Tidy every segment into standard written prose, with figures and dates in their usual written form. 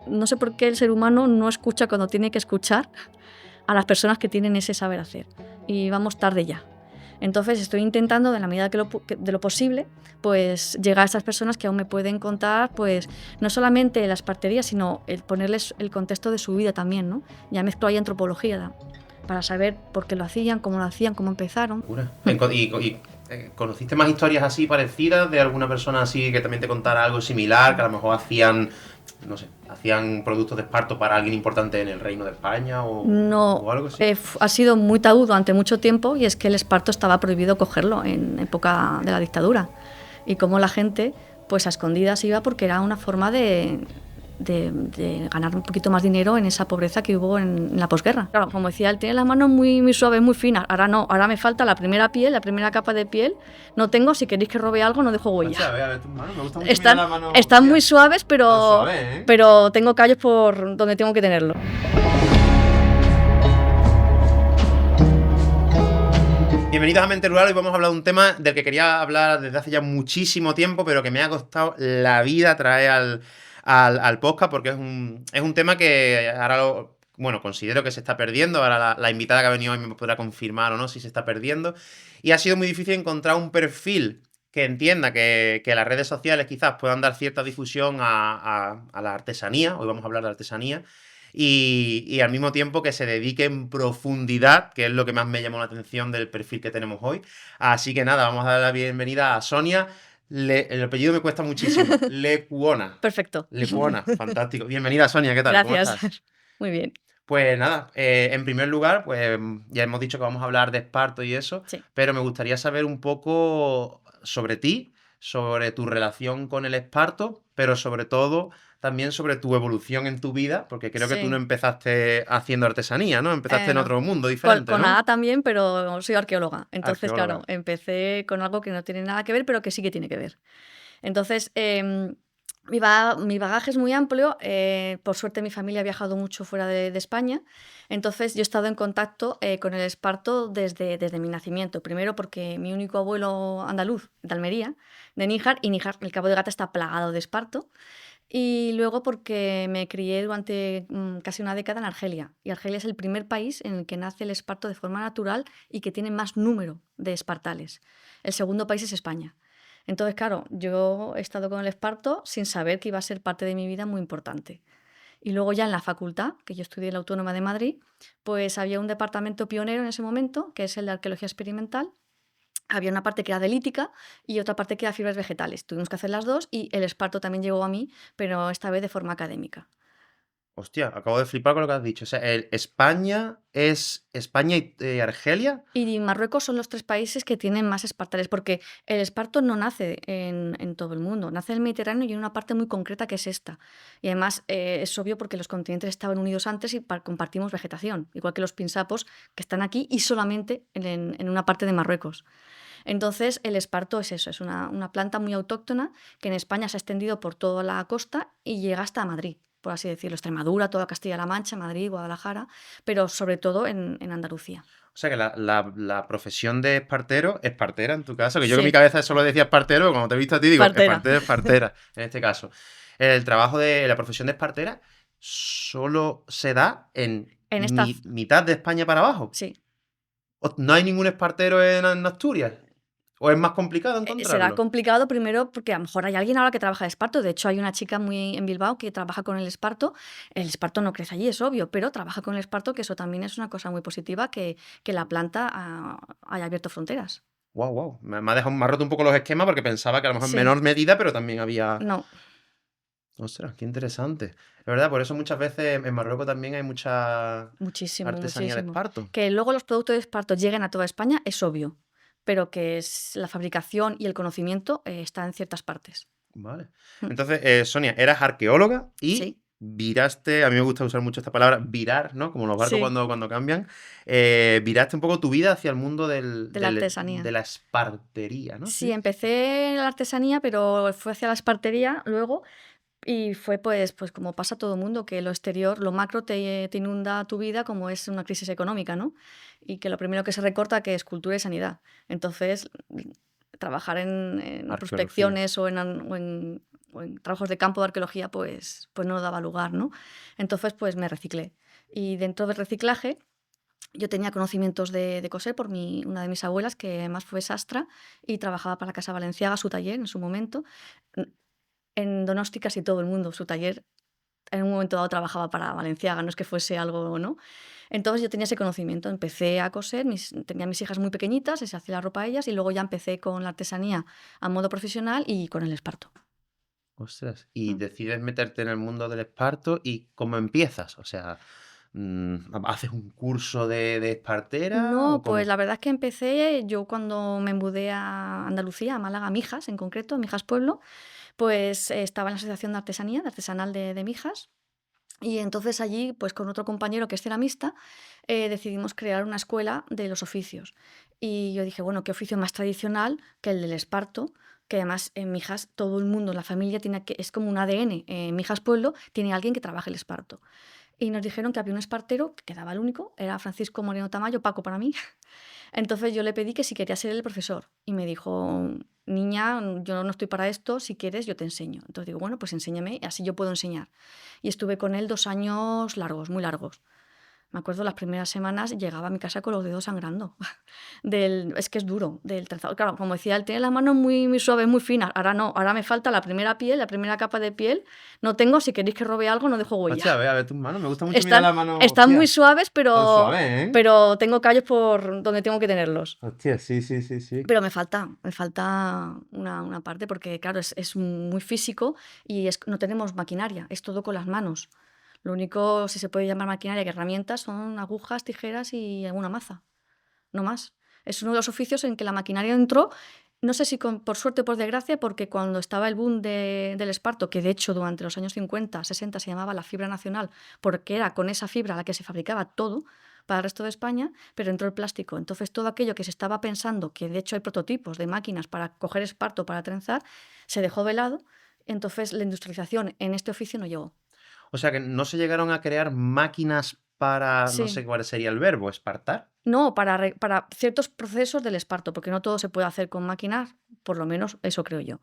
no sé por qué el ser humano no escucha cuando tiene que escuchar a las personas que tienen ese saber hacer. Y vamos tarde ya. Entonces estoy intentando, de la medida de lo posible, pues llegar a esas personas que aún me pueden contar, pues no solamente la espartería, sino el ponerles el contexto de su vida también, ¿no? Ya mezclo ahí antropología para saber por qué lo hacían, cómo empezaron. ¿Conociste más historias así parecidas de alguna persona así que también te contara algo similar, que a lo mejor hacían, no sé, hacían productos de esparto para alguien importante en el Reino de España No, o algo así? ha sido muy tabú durante mucho tiempo, y es que el esparto estaba prohibido cogerlo en época de la dictadura. Y como la gente, pues a escondidas iba, porque era una forma de ganar un poquito más dinero en esa pobreza que hubo en la posguerra. Claro, como decía, él tiene las manos muy, muy suaves, muy finas. Ahora no, ahora me falta la primera piel, la primera capa de piel. No tengo, si queréis que robe algo, no dejo huella. Concha, a ver tus manos, me gusta mucho mirar la mano. Están muy suaves, suave, ¿eh? pero tengo callos por donde tengo que tenerlo. Bienvenidos a Mente Rural. Hoy vamos a hablar de un tema del que quería hablar desde hace ya muchísimo tiempo, pero que me ha costado la vida traer al podcast, porque es un tema que ahora considero que se está perdiendo. Ahora la invitada que ha venido hoy me podrá confirmar o no si se está perdiendo. Y ha sido muy difícil encontrar un perfil que entienda que las redes sociales quizás puedan dar cierta difusión a la artesanía. Hoy vamos a hablar de artesanía. Y al mismo tiempo que se dedique en profundidad, que es lo que más me llamó la atención del perfil que tenemos hoy. Así que nada, vamos a dar la bienvenida a Sonia. El apellido me cuesta muchísimo. Lecuona. Perfecto. Lecuona, fantástico. Bienvenida, Sonia, ¿qué tal? Gracias. ¿Cómo estás? Muy bien. Pues nada, en primer lugar, pues ya hemos dicho que vamos a hablar de esparto y eso, Sí. pero me gustaría saber un poco sobre ti, sobre tu relación con el esparto, pero sobre todo también sobre tu evolución en tu vida, porque creo que tú no Sí. empezaste haciendo artesanía, ¿no? Empezaste en No. otro mundo diferente, Con ¿no? A también, pero soy arqueóloga. Entonces, claro, Arqueóloga. empecé con algo que no tiene nada que ver, pero que sí que tiene que ver. Entonces, mi bagaje es muy amplio. Por suerte, mi familia ha viajado mucho fuera de España. Entonces, yo he estado en contacto con el esparto desde mi nacimiento. Primero porque mi único abuelo andaluz, de Almería, de Níjar, y Níjar, el Cabo de Gata, está plagado de esparto. Y luego porque me crié durante casi una década en Argelia. Y Argelia es el primer país en el que nace el esparto de forma natural y que tiene más número de espartales. El segundo país es España. Entonces, claro, yo he estado con el esparto sin saber que iba a ser parte de mi vida muy importante. Y luego ya en la facultad, que yo estudié en la Autónoma de Madrid, pues había un departamento pionero en ese momento, que es el de Arqueología Experimental. Había una parte que era de lítica y otra parte que era fibras vegetales. Tuvimos que hacer las dos, y el esparto también llegó a mí, pero esta vez de forma académica. Hostia, acabo de flipar con lo que has dicho. O sea, España es España y Argelia. Y Marruecos son los tres países que tienen más espartales, porque el esparto no nace en todo el mundo, nace en el Mediterráneo y en una parte muy concreta, que es esta. Y además es obvio porque los continentes estaban unidos antes y compartimos vegetación, igual que los pinsapos, que están aquí y solamente en una parte de Marruecos. Entonces, el esparto es eso, es una planta muy autóctona que en España se ha extendido por toda la costa y llega hasta Madrid, por así decirlo, Extremadura, toda Castilla-La Mancha, Madrid, Guadalajara, pero sobre todo en Andalucía. O sea que la profesión de espartero es partera en tu caso, que yo en mi Sí, cabeza solo decía espartero, pero como te he visto a ti digo, partera. es partera, en este caso. El trabajo de la profesión de espartera solo se da en En esta, mitad de España para abajo. sí. ¿No hay ningún espartero en Asturias? ¿O es más complicado Será encontrarlo? complicado primero porque a lo mejor hay alguien ahora que trabaja de esparto. De hecho, hay una chica muy en Bilbao que trabaja con el esparto. El esparto no crece allí, es obvio, pero trabaja con el esparto, que eso también es una cosa muy positiva, que la planta haya abierto fronteras. Wow, wow. Me ha roto un poco los esquemas porque pensaba que a lo mejor en Sí, menor medida, pero también había. no, Ostras, qué interesante. Es verdad, por eso muchas veces en Marruecos también hay mucha muchísimo, artesanía de muchísimo. esparto. Que luego los productos de esparto lleguen a toda España es obvio, pero que es la fabricación y el conocimiento está en ciertas partes. Vale. Mm. Entonces, Sonia, eras arqueóloga y Sí, viraste, a mí me gusta usar mucho esta palabra, virar, ¿no? Como los barcos sí, cuando cambian. Viraste un poco tu vida hacia el mundo de la artesanía. de la espartería, ¿no? Sí, Sí. empecé en la artesanía, pero fue hacia la espartería luego. Y fue pues como pasa a todo mundo, que lo exterior, lo macro te inunda tu vida, como es una crisis económica, ¿no? Y que lo primero que se recorta, que es cultura y sanidad. Entonces, trabajar en Arqueología. prospecciones o en o en trabajos de campo de arqueología, pues no daba lugar, ¿no? Entonces, pues me reciclé. Y dentro del reciclaje yo tenía conocimientos de coser por una de mis abuelas, que además fue sastra y trabajaba para la Casa Valenciaga, su taller en su momento. N- En Donosti casi todo el mundo, su taller en un momento dado trabajaba para Valenciaga, no es que fuese algo, ¿no? Entonces yo tenía ese conocimiento, empecé a coser, tenía mis hijas muy pequeñitas, les hacía la ropa a ellas y luego ya empecé con la artesanía a modo profesional y con el esparto. Ostras, y Mm. decides meterte en el mundo del esparto, ¿y cómo empiezas? O sea, ¿haces un curso de espartera o No, pues cómo? la verdad es que empecé yo cuando me mudé a Andalucía, a Málaga, a Mijas en concreto, a Mijas Pueblo, pues estaba en la Asociación de Artesanía, de Artesanal de Mijas. Y entonces allí, pues con otro compañero que es ceramista, decidimos crear una escuela de los oficios. Y yo dije, bueno, ¿qué oficio más tradicional que el del esparto? Que además en Mijas todo el mundo, la familia tiene que, es como un ADN. En Mijas Pueblo tiene alguien que trabaje el esparto. Y nos dijeron que había un espartero que quedaba el único, era Francisco Moreno Tamayo, Paco para mí. Entonces yo le pedí que si quería ser el profesor. Y me dijo, niña, yo no estoy para esto, si quieres yo te enseño. Entonces digo, bueno, pues enséñame, así yo puedo enseñar. Y estuve con él 2 años largos, muy largos. Me acuerdo las primeras semanas llegaba a mi casa con los dedos sangrando. Es que es duro, del trenzado. Claro, como decía, él tiene las manos muy, muy suaves, muy finas. Ahora no, ahora me falta la primera piel, la primera capa de piel. No tengo, si queréis que robe algo, no dejo huella. Hostia, a ver tus manos. Me gusta mucho mirar Están, la mano. están muy Hostia, suaves, tan suave, ¿eh? pero tengo callos por donde tengo que tenerlos. Hostia, sí, sí, sí, sí. Pero me falta una parte porque, claro, es muy físico y no tenemos maquinaria, es todo con las manos. Lo único, si se puede llamar maquinaria, que herramientas son agujas, tijeras y alguna maza, no más. Es uno de los oficios en que la maquinaria entró, no sé si por suerte o por desgracia, porque cuando estaba el boom del esparto, que de hecho durante los años 50, 60 se llamaba la fibra nacional, porque era con esa fibra la que se fabricaba todo para el resto de España, pero entró el plástico. Entonces todo aquello que se estaba pensando, que de hecho hay prototipos de máquinas para coger esparto, para trenzar, se dejó de lado. Entonces la industrialización en este oficio no llegó. O sea que no se llegaron a crear máquinas para, no Sí. sé cuál sería el verbo, espartar. No, para ciertos procesos del esparto, porque no todo se puede hacer con máquinas, por lo menos eso creo yo.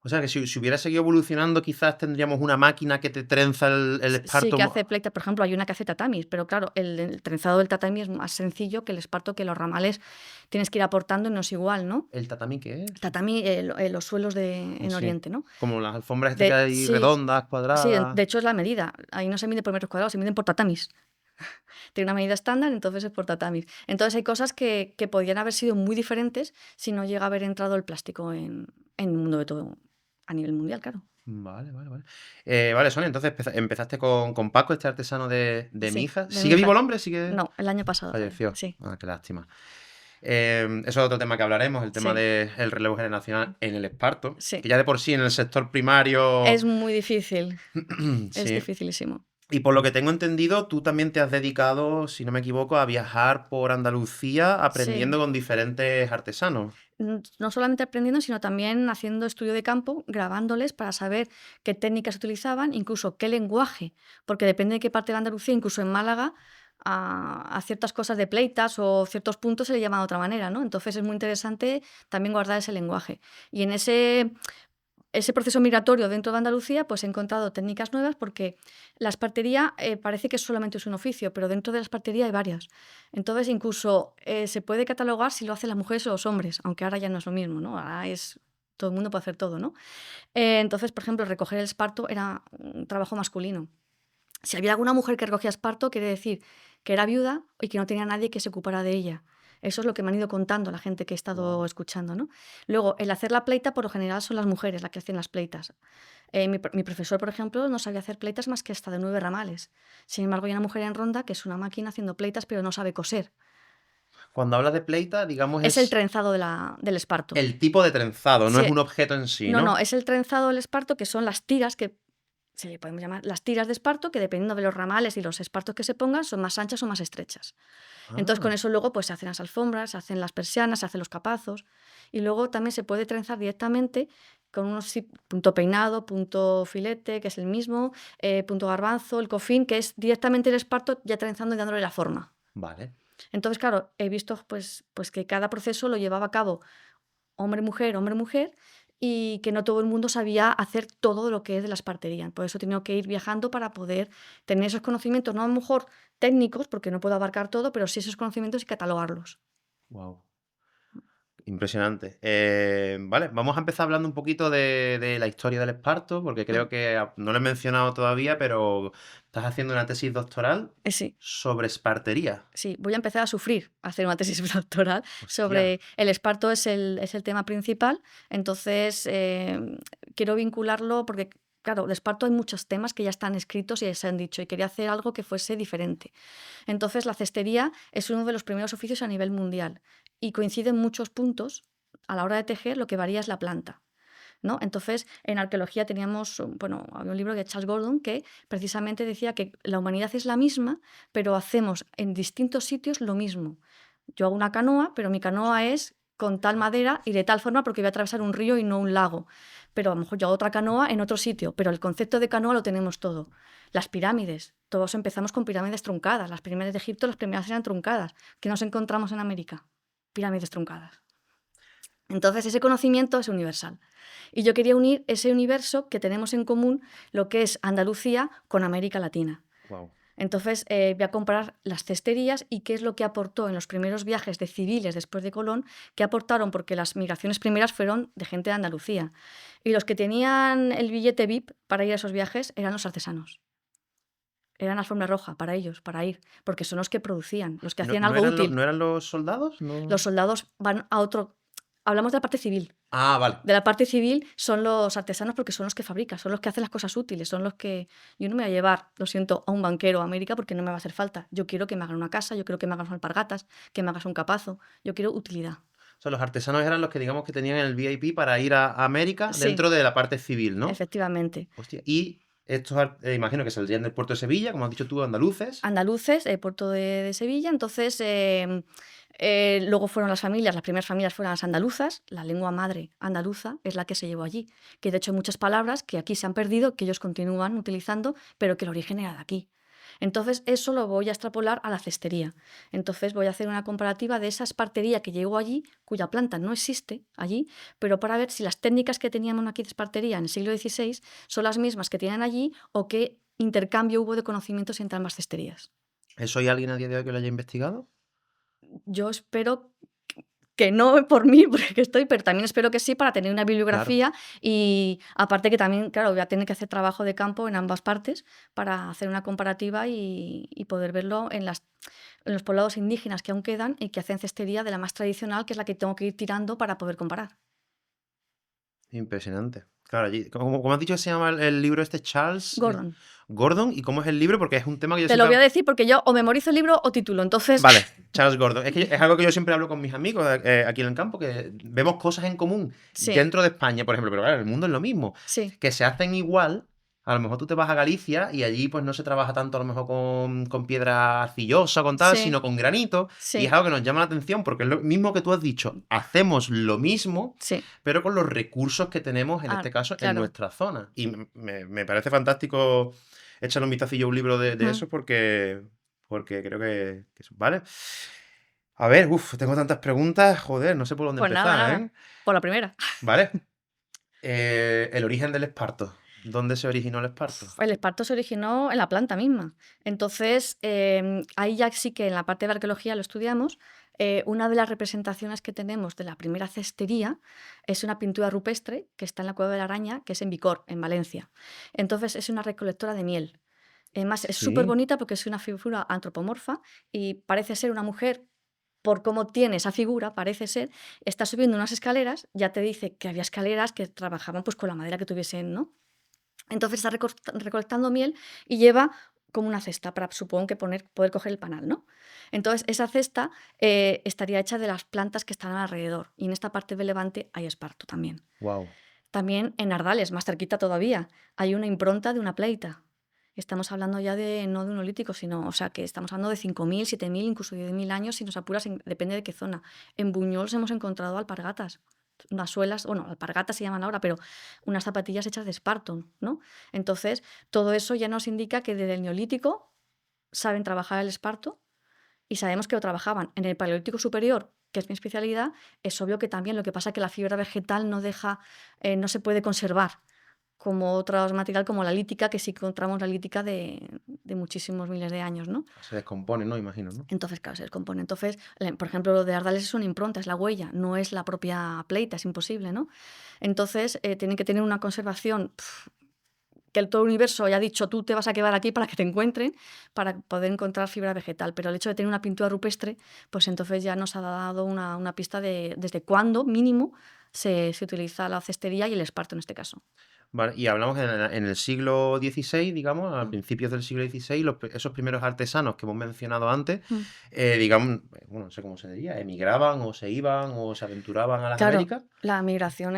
O sea que si hubiera seguido evolucionando, quizás tendríamos una máquina que te trenza el Sí esparto. que hace pleitas, por ejemplo, hay una que hace tatamis, pero claro, el trenzado del tatami es más sencillo que el esparto, que los ramales tienes que ir aportando y no es igual, ¿no? ¿El tatami qué es? El tatami, los suelos Oh, en sí. Oriente, ¿no? Como las alfombras estas que hay Sí, redondas, sí, cuadradas. de hecho es la medida. Ahí no se mide por metros cuadrados, se miden por tatamis. Tiene una medida estándar, entonces es por tatamis. Entonces hay cosas que podrían haber sido muy diferentes si no llega a haber entrado el plástico en el mundo de todo, a nivel mundial, claro. Vale, vale, vale. Vale, Sonia, entonces empezaste con Paco, este artesano de mi Sí, hija. de mi ¿Sigue vivo hija. el hombre? ¿Sigue? No, el año pasado Falleció. sí, Ah, qué lástima. Eso es otro tema que hablaremos, el tema sí, del relevo generacional en el esparto, que sí. ya de por sí en el sector primario. Es muy difícil, es Sí. dificilísimo. Y por lo que tengo entendido, tú también te has dedicado, si no me equivoco, a viajar por Andalucía Sí. aprendiendo con diferentes artesanos. No solamente aprendiendo, sino también haciendo estudio de campo, grabándoles para saber qué técnicas utilizaban, incluso qué lenguaje, porque depende de qué parte de Andalucía, incluso en Málaga, a ciertas cosas de pleitas o ciertos puntos se le llama de otra manera, ¿no? Entonces es muy interesante también guardar ese lenguaje. Y en ese proceso migratorio dentro de Andalucía, pues he encontrado técnicas nuevas porque la espartería parece que solamente es un oficio, pero dentro de la espartería hay varias. Entonces, incluso se puede catalogar si lo hacen las mujeres o los hombres, aunque ahora ya no es lo mismo, ¿no? Ahora es todo el mundo puede hacer todo, ¿no? Entonces, por ejemplo, recoger el esparto era un trabajo masculino. Si había alguna mujer que recogía esparto, quiere decir que era viuda y que no tenía nadie que se ocupara de ella. Eso es lo que me han ido contando la gente que he estado Wow. escuchando, ¿no? Luego, el hacer la pleita, por lo general, son las mujeres las que hacen las pleitas. Mi profesor, por ejemplo, no sabía hacer pleitas más que hasta de 9 ramales. Sin embargo, hay una mujer en ronda que es una máquina haciendo pleitas, pero no sabe coser. Cuando hablas de pleita, digamos, Es el es trenzado del esparto. el tipo de trenzado, no es Sí, un objeto en sí, no, ¿no? es el trenzado del esparto, que son las tiras que se le podemos llamar las tiras de esparto, que dependiendo de los ramales y los espartos que se pongan, son más anchas o más estrechas. Entonces, con Ah, eso luego pues se hacen las alfombras, se hacen las persianas, se hacen los capazos. Y luego también se puede trenzar directamente con unos punto peinado, punto filete, que es el mismo, punto garbanzo, el cofín, que es directamente el esparto ya trenzando y dándole la forma. vale. Entonces, claro, he visto pues que cada proceso lo llevaba a cabo hombre-mujer, hombre-mujer, y que no todo el mundo sabía hacer todo lo que es de la espartería. Por eso he tenido que ir viajando para poder tener esos conocimientos, no a lo mejor técnicos, porque no puedo abarcar todo, pero sí esos conocimientos y catalogarlos. Wow. Impresionante. Vale, vamos a empezar hablando un poquito de la historia del esparto, porque Mm. creo que no lo he mencionado todavía, pero estás haciendo una tesis doctoral Sí. sobre espartería. Sí, voy a empezar a sufrir hacer una tesis doctoral Hostia. sobre el esparto, es el tema principal, entonces quiero vincularlo porque, claro, de esparto hay muchos temas que ya están escritos y ya se han dicho y quería hacer algo que fuese diferente. Entonces la cestería es uno de los primeros oficios a nivel mundial y coincide en muchos puntos. A la hora de tejer lo que varía es la planta. ¿No? Entonces, en arqueología teníamos, bueno, había un libro de Charles Gordon que precisamente decía que la humanidad es la misma, pero hacemos en distintos sitios lo mismo. Yo hago una canoa, pero mi canoa es con tal madera y de tal forma porque voy a atravesar un río y no un lago. Pero a lo mejor yo hago otra canoa en otro sitio, pero el concepto de canoa lo tenemos todo. Las pirámides, todos empezamos con pirámides truncadas. Las pirámides de Egipto, las primeras eran truncadas. ¿Qué nos encontramos en América? Pirámides truncadas. Entonces, ese conocimiento es universal. Y yo quería unir ese universo que tenemos en común, lo que es Andalucía, con América Latina. Wow. Entonces, voy a comparar las cesterías y qué es lo que aportó en los primeros viajes de civiles después de Colón, qué aportaron, porque las migraciones primeras fueron de gente de Andalucía. Y los que tenían el billete VIP para ir a esos viajes eran los artesanos. Eran alfombra roja para ellos, para ir, porque son los que producían, los que ¿No, hacían algo útil. no eran los soldados? No. Los soldados van a otro... Hablamos de la parte civil. Ah, vale. De la parte civil son los artesanos porque son los que fabrican, son los que hacen las cosas útiles, son los que... Yo no me voy a llevar, lo siento, a un banquero a América porque no me va a hacer falta. Yo quiero que me hagan una casa, yo quiero que me hagas alpargatas, que me hagas un capazo, yo quiero utilidad. O sea, los artesanos eran los que digamos que tenían el VIP para ir a América Sí, dentro de la parte civil, ¿no? efectivamente. Hostia. Y estos, imagino que saldrían del puerto de Sevilla, como has dicho tú, andaluces. Andaluces, puerto de Sevilla, entonces luego fueron las familias, las primeras familias fueron las andaluzas, la lengua madre andaluza es la que se llevó allí, que de hecho hay muchas palabras que aquí se han perdido, que ellos continúan utilizando, pero que el origen era de aquí. Entonces, eso lo voy a extrapolar a la cestería. Entonces, voy a hacer una comparativa de esa espartería que llegó allí, cuya planta no existe allí, pero para ver si las técnicas que teníamos aquí de espartería en el siglo XVI son las mismas que tienen allí o qué intercambio hubo de conocimientos entre ambas cesterías. ¿Eso hay alguien a día de hoy que lo haya investigado? Yo espero que no por mí, porque estoy, pero también espero que sí para tener una Claro. bibliografía y aparte que también, claro, voy a tener que hacer trabajo de campo en ambas partes para hacer una comparativa y poder verlo en los poblados indígenas que aún quedan y que hacen cestería de la más tradicional, que es la que tengo que ir tirando para poder comparar. Impresionante. Claro, allí, como has dicho, se llama el libro este Charles Gordon, Gordon. ¿Y cómo es el libro? Porque es un tema que yo te lo siempre... voy a decir porque yo o memorizo el libro o título, entonces Vale, Charles Gordon. Es que es algo que yo siempre hablo con mis amigos aquí en el campo, que vemos cosas en común sí, dentro de España, por ejemplo, pero claro, el mundo es lo mismo. sí, Que se hacen igual. A lo mejor tú te vas a Galicia y allí pues no se trabaja tanto a lo mejor con piedra arcillosa o con tal, sí, sino con granito. Y es sí, algo que nos llama la atención porque es lo mismo que tú has dicho. Hacemos lo mismo, sí, pero con los recursos que tenemos, en ah, este caso, en claro. nuestra zona. Y me parece fantástico echarle un vistacillo a un libro de Ujú. eso porque creo ¿vale? A ver, tengo tantas preguntas, joder, no sé por dónde Pues nada, empezar, nada, ¿eh? por la primera. Vale. El origen del esparto. ¿Dónde se originó el esparto? El esparto se originó en la planta misma. Entonces, ahí ya sí que en la parte de arqueología lo estudiamos. Una de las representaciones que tenemos de la primera cestería es una pintura rupestre que está en la Cueva de la Araña, que es en Vicor, en Valencia. Entonces, es una recolectora de miel. Además, es súper Sí. bonita porque es una figura antropomorfa y parece ser una mujer. Por cómo tiene esa figura, parece ser, está subiendo unas escaleras, ya te dice que había escaleras que trabajaban pues con la madera que tuviesen, ¿no? Entonces está recolectando miel y lleva como una cesta para, supongo que poder coger el panal, ¿no? Entonces esa cesta estaría hecha de las plantas que están alrededor. Y en esta parte de Levante hay esparto también. Wow. También en Ardales, más cerquita todavía, hay una impronta de una pleita. Estamos hablando ya de no de un neolítico, sino, o sea, que estamos hablando de 5.000, 7.000, incluso 10.000 años, si nos apuras, depende de qué zona. En Buñols hemos encontrado alpargatas, unas suelas, bueno, alpargatas se llaman ahora, pero unas zapatillas hechas de esparto, ¿no? Entonces, todo eso ya nos indica que desde el neolítico saben trabajar el esparto y sabemos que lo trabajaban en el paleolítico superior que es mi especialidad, es obvio que también lo que pasa es que la fibra vegetal no deja, no se puede conservar como otro material como la lítica, que sí encontramos la lítica de muchísimos miles de años, ¿no? Se descompone, ¿no? Imagino, ¿no? Entonces, claro, se descompone. Entonces, por ejemplo, lo de Ardales es una impronta, es la huella, no es la propia pleita, es imposible, ¿no? Entonces, tienen que tener una conservación que el todo el universo haya dicho, tú te vas a quedar aquí para que te encuentren, para poder encontrar fibra vegetal. Pero el hecho de tener una pintura rupestre, pues entonces ya nos ha dado una pista de desde cuándo, mínimo, se utiliza la cestería y el esparto en este caso. Vale, y hablamos en el siglo XVI, digamos, a Mm, principios del siglo XVI, esos primeros artesanos que hemos mencionado antes, mm. digamos, bueno, no sé cómo se diría, emigraban o se iban o se aventuraban a las Claro, Américas. la migración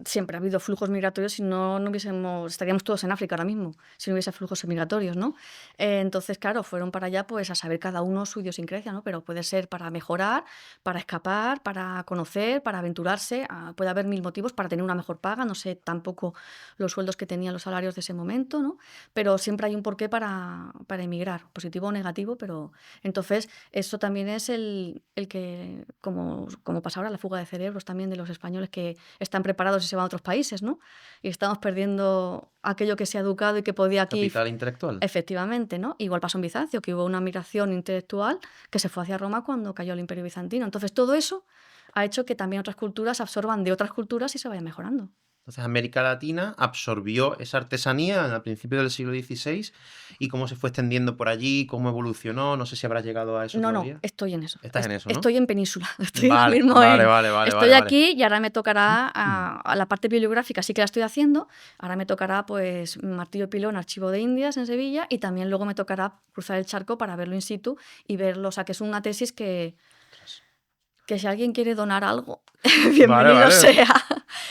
siempre ha habido flujos migratorios, si no, estaríamos todos en África ahora mismo, si no hubiese flujos migratorios, ¿no? Entonces, claro, fueron para allá pues a saber cada uno su idiosincrasia, ¿no? Pero puede ser para mejorar, para escapar, para conocer, para aventurarse, puede haber mil motivos para tener una mejor paga, no sé tampoco los sueldos que tenían los salarios de ese momento, ¿no? Pero siempre hay un porqué para emigrar, positivo o negativo, pero entonces eso también es el que, como pasa ahora, la fuga de cerebros también de los españoles que están preparados y se van a otros países, ¿no? Y estamos perdiendo aquello que se ha educado y que podía aquí, Capital intelectual. efectivamente, ¿no? Igual pasó en Bizancio, que hubo una migración intelectual que se fue hacia Roma cuando cayó el Imperio Bizantino. Entonces, todo eso ha hecho que también otras culturas absorban de otras culturas y se vaya mejorando. Entonces América Latina absorbió esa artesanía al principio del siglo XVI y cómo se fue extendiendo por allí, cómo evolucionó, no sé si habrás llegado a eso No, no, todavía. estoy en eso. Estás en eso, ¿no? Estoy en península. Estoy ahora Vale, mismo vale, vale, vale, estoy vale, vale. aquí y ahora me tocará a la parte bibliográfica, sí que la estoy haciendo. Ahora me tocará, pues, Martillo Pilón, Archivo de Indias en Sevilla, y también luego me tocará cruzar el charco para verlo in situ y verlo. O sea, que es una tesis Ostras. que si alguien quiere donar algo, Vale, bienvenido vale. sea.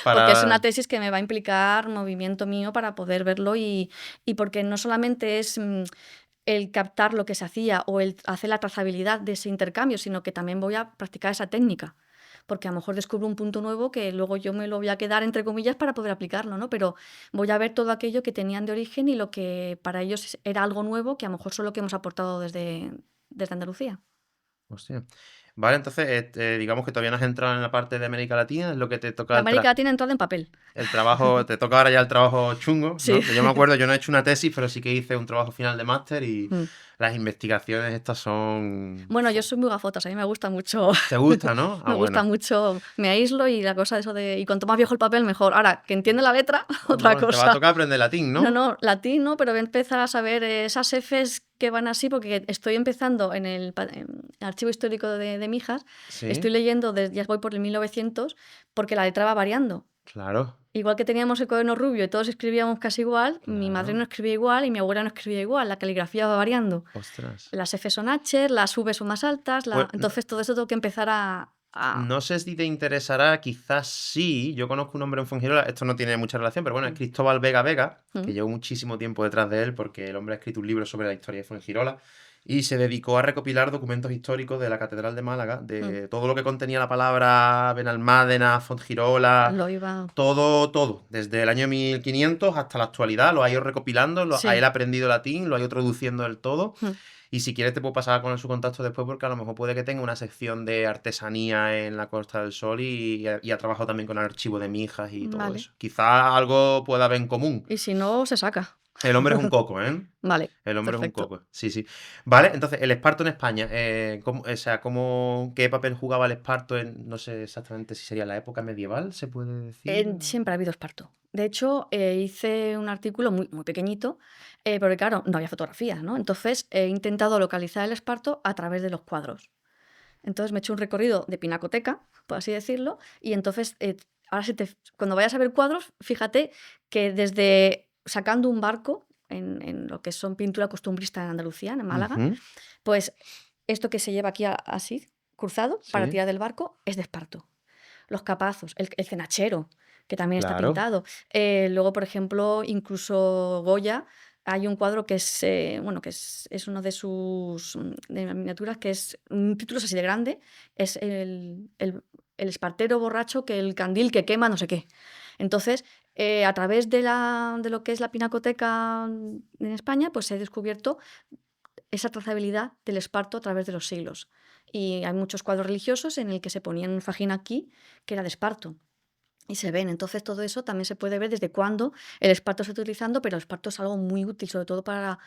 Porque es una Para... tesis que me va a implicar movimiento mío para poder verlo y porque no solamente es el captar lo que se hacía o el hacer la trazabilidad de ese intercambio, sino que también voy a practicar esa técnica. Porque a lo mejor descubro un punto nuevo que luego yo me lo voy a quedar entre comillas para poder aplicarlo, ¿no? Pero voy a ver todo aquello que tenían de origen y lo que para ellos era algo nuevo que a lo mejor solo que hemos aportado desde Andalucía. Hostia. Vale, entonces digamos que todavía no has entrado en la parte de América Latina, es lo que te toca La América Latina entrada en papel. el trabajo, te toca ahora ya el trabajo chungo, Sí. ¿no? Yo me acuerdo, yo no he hecho una tesis, pero sí que hice un trabajo final de máster y Mm. las investigaciones estas son... Bueno, yo soy muy gafotas, a mí me gusta mucho, ¿Te gusta, no? Ah, me gusta bueno. mucho, me aíslo y la cosa de eso de, y cuanto más viejo el papel, mejor. Ahora, que entiende la letra, otra Bueno, te va a cosa. tocar aprender latín, No, ¿no? no, latín no, pero voy a empezar a saber esas Fs que van así, porque estoy empezando en el archivo histórico de Mijas, Sí, estoy leyendo, ya voy por el 1900, porque la letra va variando. claro, Igual que teníamos el cuaderno rubio y todos escribíamos casi igual, mi madre no claro. escribía igual y mi abuela no escribía igual, la caligrafía va variando. Ostras. Las F son H, las V son más altas, Pues entonces todo eso tengo que empezar a... no sé si te interesará, quizás sí. Yo conozco un hombre en Fuengirola, esto no tiene mucha relación, pero bueno, es Mm, Cristóbal Vega Vega, que mm, llevo muchísimo tiempo detrás de él porque el hombre ha escrito un libro sobre la historia de Fuengirola y se dedicó a recopilar documentos históricos de la Catedral de Málaga, mm. de todo lo que contenía la palabra Benalmádena, Fuengirola, Lo iba... todo, todo, desde el año 1500 hasta la actualidad, lo ha ido recopilando, a él Sí. ha aprendido latín, lo ha ido traduciendo del todo. Mm, Y si quieres te puedo pasar con su contacto después porque a lo mejor puede que tenga una sección de artesanía en la Costa del Sol y ha trabajado también con el archivo de Mijas y todo vale. eso. Quizá algo pueda haber en común. Y si no, se saca. El hombre es un coco, ¿eh? Vale, El hombre es un perfecto. coco. Sí, sí. Vale, entonces, el esparto en España. O sea, ¿qué papel jugaba el esparto en, no sé exactamente si sería la época medieval, se puede decir? Siempre ha habido esparto. De hecho, hice un artículo muy, muy pequeñito, porque claro, no había fotografías, ¿no? Entonces he intentado localizar el esparto a través de los cuadros. Entonces me he hecho un recorrido de pinacoteca, por así decirlo, y entonces ahora cuando vayas a ver cuadros, fíjate que desde sacando un barco en lo que son pintura costumbrista en Andalucía, en Málaga, Ujú, pues esto que se lleva aquí así, cruzado, para sí, tirar del barco, es de esparto. Los capazos, el cenachero, que también está claro. pintado. Luego, por ejemplo, incluso Goya, hay un cuadro que es, bueno, que es uno de sus de miniaturas, que es un título así de grande, es el espartero borracho que el candil que quema no sé qué. Entonces, a través de lo que es la pinacoteca en España, pues he descubierto esa trazabilidad del esparto a través de los siglos. Y hay muchos cuadros religiosos en el que se ponían un fajín aquí que era de esparto. Y se ven, entonces todo eso también se puede ver desde cuándo el esparto se está utilizando, pero el esparto es algo muy útil, sobre todo para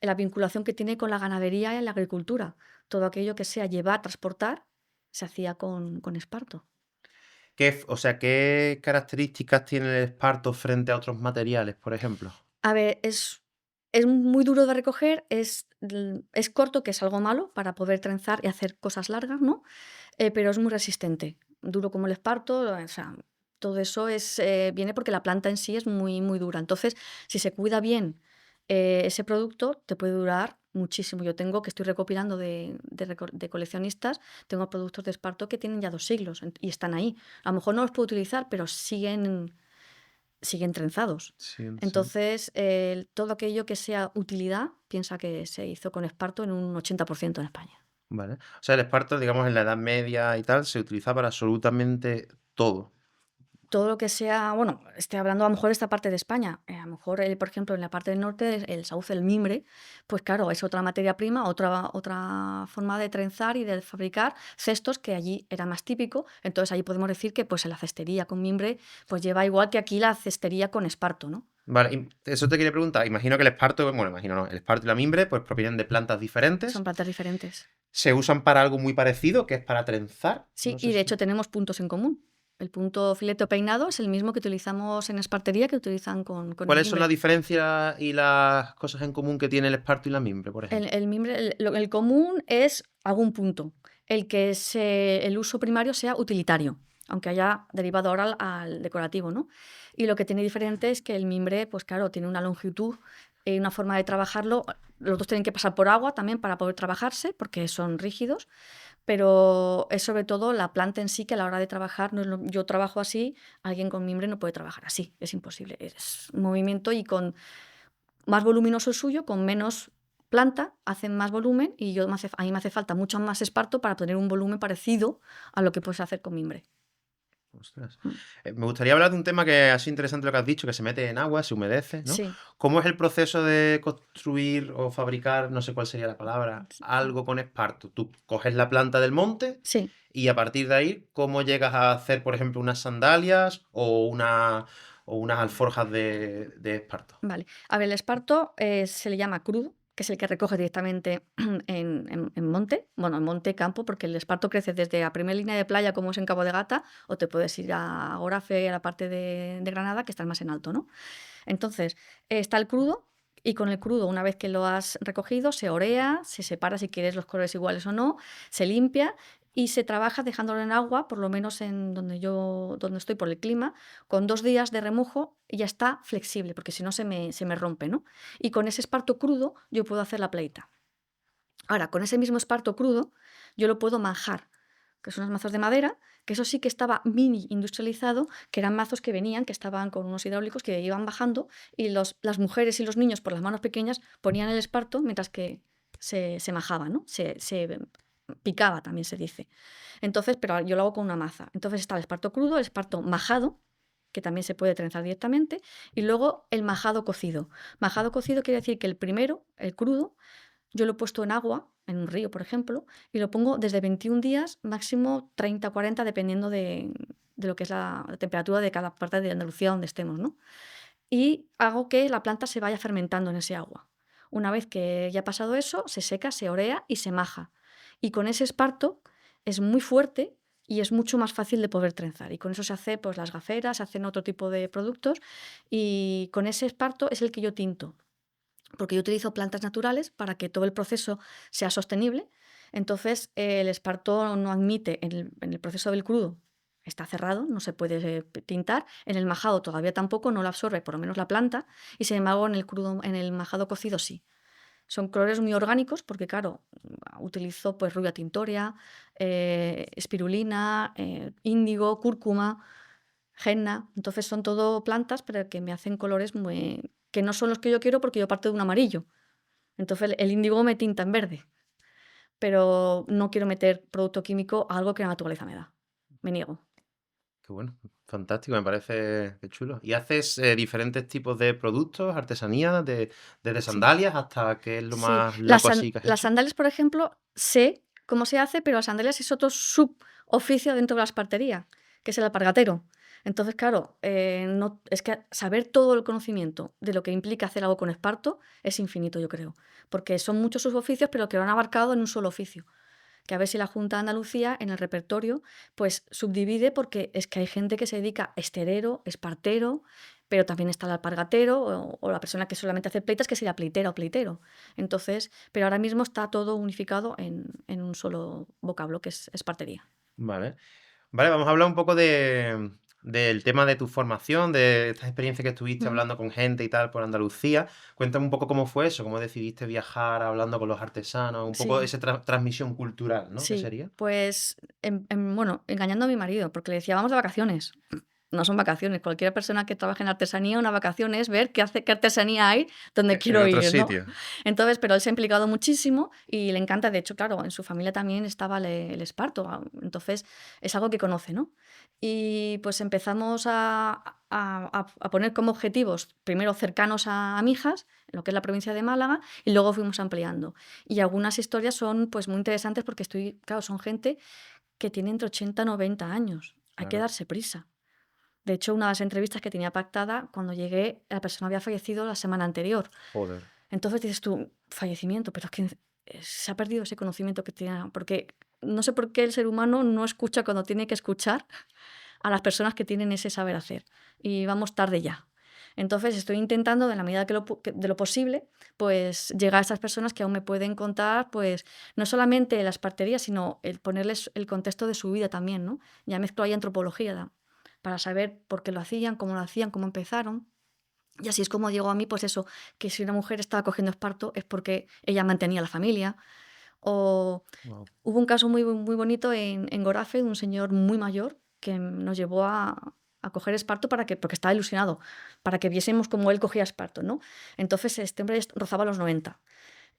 la vinculación que tiene con la ganadería y la agricultura. Todo aquello que sea llevar, transportar, se hacía con esparto. O sea, ¿qué características tiene el esparto frente a otros materiales, por ejemplo? A ver, es muy duro de recoger, es corto, que es algo malo para poder trenzar y hacer cosas largas, ¿no? Pero es muy resistente, duro como el esparto, o sea, todo eso viene porque la planta en sí es muy, muy dura. Entonces, si se cuida bien ese producto, te puede durar muchísimo. Yo tengo, que estoy recopilando de coleccionistas, tengo productos de esparto que tienen ya 2 siglos y están ahí. A lo mejor no los puedo utilizar, pero siguen trenzados. Sí, sí. Entonces, todo aquello que sea utilidad, piensa que se hizo con esparto en un 80% en España. Vale. O sea, el esparto, digamos, en la Edad Media y tal, se utiliza para absolutamente todo. Todo lo que sea, bueno, estoy hablando a lo mejor de esta parte de España, a lo mejor, por ejemplo, en la parte del norte, el sauce, el mimbre, pues claro, es otra materia prima, otra forma de trenzar y de fabricar cestos que allí era más típico. Entonces, allí podemos decir que pues la cestería con mimbre pues lleva igual que aquí la cestería con esparto, ¿no? Vale, y eso te quería preguntar. Imagino que el esparto, bueno, imagino no, el esparto y la mimbre, pues provienen de plantas Son diferentes. plantas diferentes. Se usan para algo muy parecido, que es para trenzar. Sí, No sé y de si. hecho tenemos puntos en común. El punto filete o peinado es el mismo que utilizamos en espartería que utilizan con el ¿Cuáles son las mimbre. diferencias y las cosas en común que tiene el esparto y la mimbre, por ejemplo? El mimbre, el común es algún punto. El uso primario sea utilitario, aunque haya derivado ahora al decorativo, ¿no? Y lo que tiene diferente es que el mimbre, pues claro, tiene una longitud y una forma de trabajarlo. Los dos tienen que pasar por agua también para poder trabajarse, porque son rígidos, pero es sobre todo la planta en sí que a la hora de trabajar, no es yo trabajo así, alguien con mimbre no puede trabajar así, es imposible. Es un movimiento y con más voluminoso el suyo, con menos planta, hacen más volumen y a mí me hace falta mucho más esparto para tener un volumen parecido a lo que puedes hacer con mimbre. Ostras. Mm. Me gustaría hablar de un tema que es interesante lo que has dicho, que se mete en agua, se humedece, ¿no? Sí, ¿Cómo es el proceso de construir o fabricar, no sé cuál sería la palabra, algo con esparto? Tú coges la planta del monte sí, y a partir de ahí, ¿cómo llegas a hacer, por ejemplo, unas sandalias o unas alforjas de esparto? vale. A ver, el esparto se le llama crudo, que es el que recoge directamente en monte, bueno, en monte, campo, porque el esparto crece desde la primera línea de playa, como es en Cabo de Gata, o te puedes ir a Gorafe, a la parte de Granada, que está más en alto, ¿no? Entonces, está el crudo y con el crudo, una vez que lo has recogido, se orea, se separa si quieres los colores iguales o no, se limpia y se trabaja dejándolo en agua, por lo menos en donde estoy por el clima, con 2 días de remojo y ya está flexible, porque si no se me rompe, ¿no? Y con ese esparto crudo yo puedo hacer la pleita. Ahora, con ese mismo esparto crudo, yo lo puedo manjar, que son unos mazos de madera, que eso sí que estaba mini industrializado, que eran mazos que venían, que estaban con unos hidráulicos que iban bajando y las mujeres y los niños por las manos pequeñas ponían el esparto mientras que se majaba, ¿no? Se picaba, también se dice. Entonces, pero yo lo hago con una maza. Entonces está el esparto crudo, el esparto majado, que también se puede trenzar directamente, y luego el majado cocido. Majado cocido quiere decir que el primero, el crudo, yo lo he puesto en agua, en un río, por ejemplo, y lo pongo desde 21 días, máximo 30, 40, dependiendo de lo que es la temperatura de cada parte de Andalucía donde estemos, ¿no? Y hago que la planta se vaya fermentando en ese agua. Una vez que ya ha pasado eso, se seca, se orea y se maja. Y con ese esparto es muy fuerte y es mucho más fácil de poder trenzar. Y con eso se hace pues, las gaferas, se hacen otro tipo de productos. Y con ese esparto es el que yo tinto porque yo utilizo plantas naturales para que todo el proceso sea sostenible. Entonces, el esparto no admite en el proceso del crudo, está cerrado, no se puede tintar. En el majado todavía tampoco, no lo absorbe, por lo menos la planta. Y sin embargo, en el majado cocido sí. Son colores muy orgánicos porque, claro, utilizo pues rubia tintoria, espirulina, índigo, cúrcuma, henna. Entonces son todo plantas, pero que me hacen colores que no son los que yo quiero porque yo parto de un amarillo. Entonces el índigo me tinta en verde, pero no quiero meter producto químico a algo que la naturaleza me da. Me niego. Qué bueno, fantástico, me parece qué chulo. ¿Y haces diferentes tipos de productos, artesanías, desde Sí. sandalias hasta qué es lo Sí, más loco así que has las hecho? sandalias, por ejemplo, sé cómo se hace, pero las sandalias es otro suboficio dentro de la espartería, que es el alpargatero. Entonces, claro, no es que saber todo el conocimiento de lo que implica hacer algo con esparto es infinito, yo creo, porque son muchos suboficios, pero que lo han abarcado en un solo oficio. Que a ver si la Junta de Andalucía en el repertorio pues subdivide porque es que hay gente que se dedica esterero, espartero, pero también está el alpargatero o la persona que solamente hace pleitas que sería pleitera o pleitero. Entonces, pero ahora mismo está todo unificado en un solo vocablo que es espartería. Vale. Vale, vamos a hablar un poco del tema de tu formación, de estas experiencias que estuviste Mm. hablando con gente y tal por Andalucía. Cuéntame un poco cómo fue eso, cómo decidiste viajar hablando con los artesanos, un poco Sí, esa transmisión cultural, ¿no? ¿Qué sí. sería? Pues, bueno, engañando a mi marido, porque le decía, vamos de vacaciones. No son vacaciones. Cualquier persona que trabaje en artesanía, una vacación es ver qué artesanía hay donde En quiero otro ir, ¿no? sitio. Entonces, pero él se ha implicado muchísimo y le encanta. De hecho, claro, en su familia también estaba el esparto. Entonces, es algo que conoce, ¿no? Y pues empezamos a poner como objetivos, primero cercanos a Mijas, en lo que es la provincia de Málaga, y luego fuimos ampliando. Y algunas historias son pues muy interesantes porque claro, son gente que tiene entre 80 y 90 años. Hay que Claro. darse prisa. De hecho, una de las entrevistas que tenía pactada, cuando llegué, la persona había fallecido la semana anterior. Joder. Entonces dices tú, fallecimiento, pero es que se ha perdido ese conocimiento que tenía, porque no sé por qué el ser humano no escucha cuando tiene que escuchar a las personas que tienen ese saber hacer. Y vamos tarde ya. Entonces estoy intentando, de la medida de lo posible, pues llegar a esas personas que aún me pueden contar, pues no solamente las parterías, sino el ponerles el contexto de su vida también, ¿no? Ya mezclo ahí antropología para saber por qué lo hacían, cómo empezaron. Y así es como llegó a mí, pues eso, que si una mujer estaba cogiendo esparto es porque ella mantenía la familia. O Wow. hubo un caso muy bonito en Gorafe de un señor muy mayor que nos llevó a coger esparto porque estaba ilusionado, para que viésemos cómo él cogía esparto, ¿no? Entonces este hombre rozaba los 90.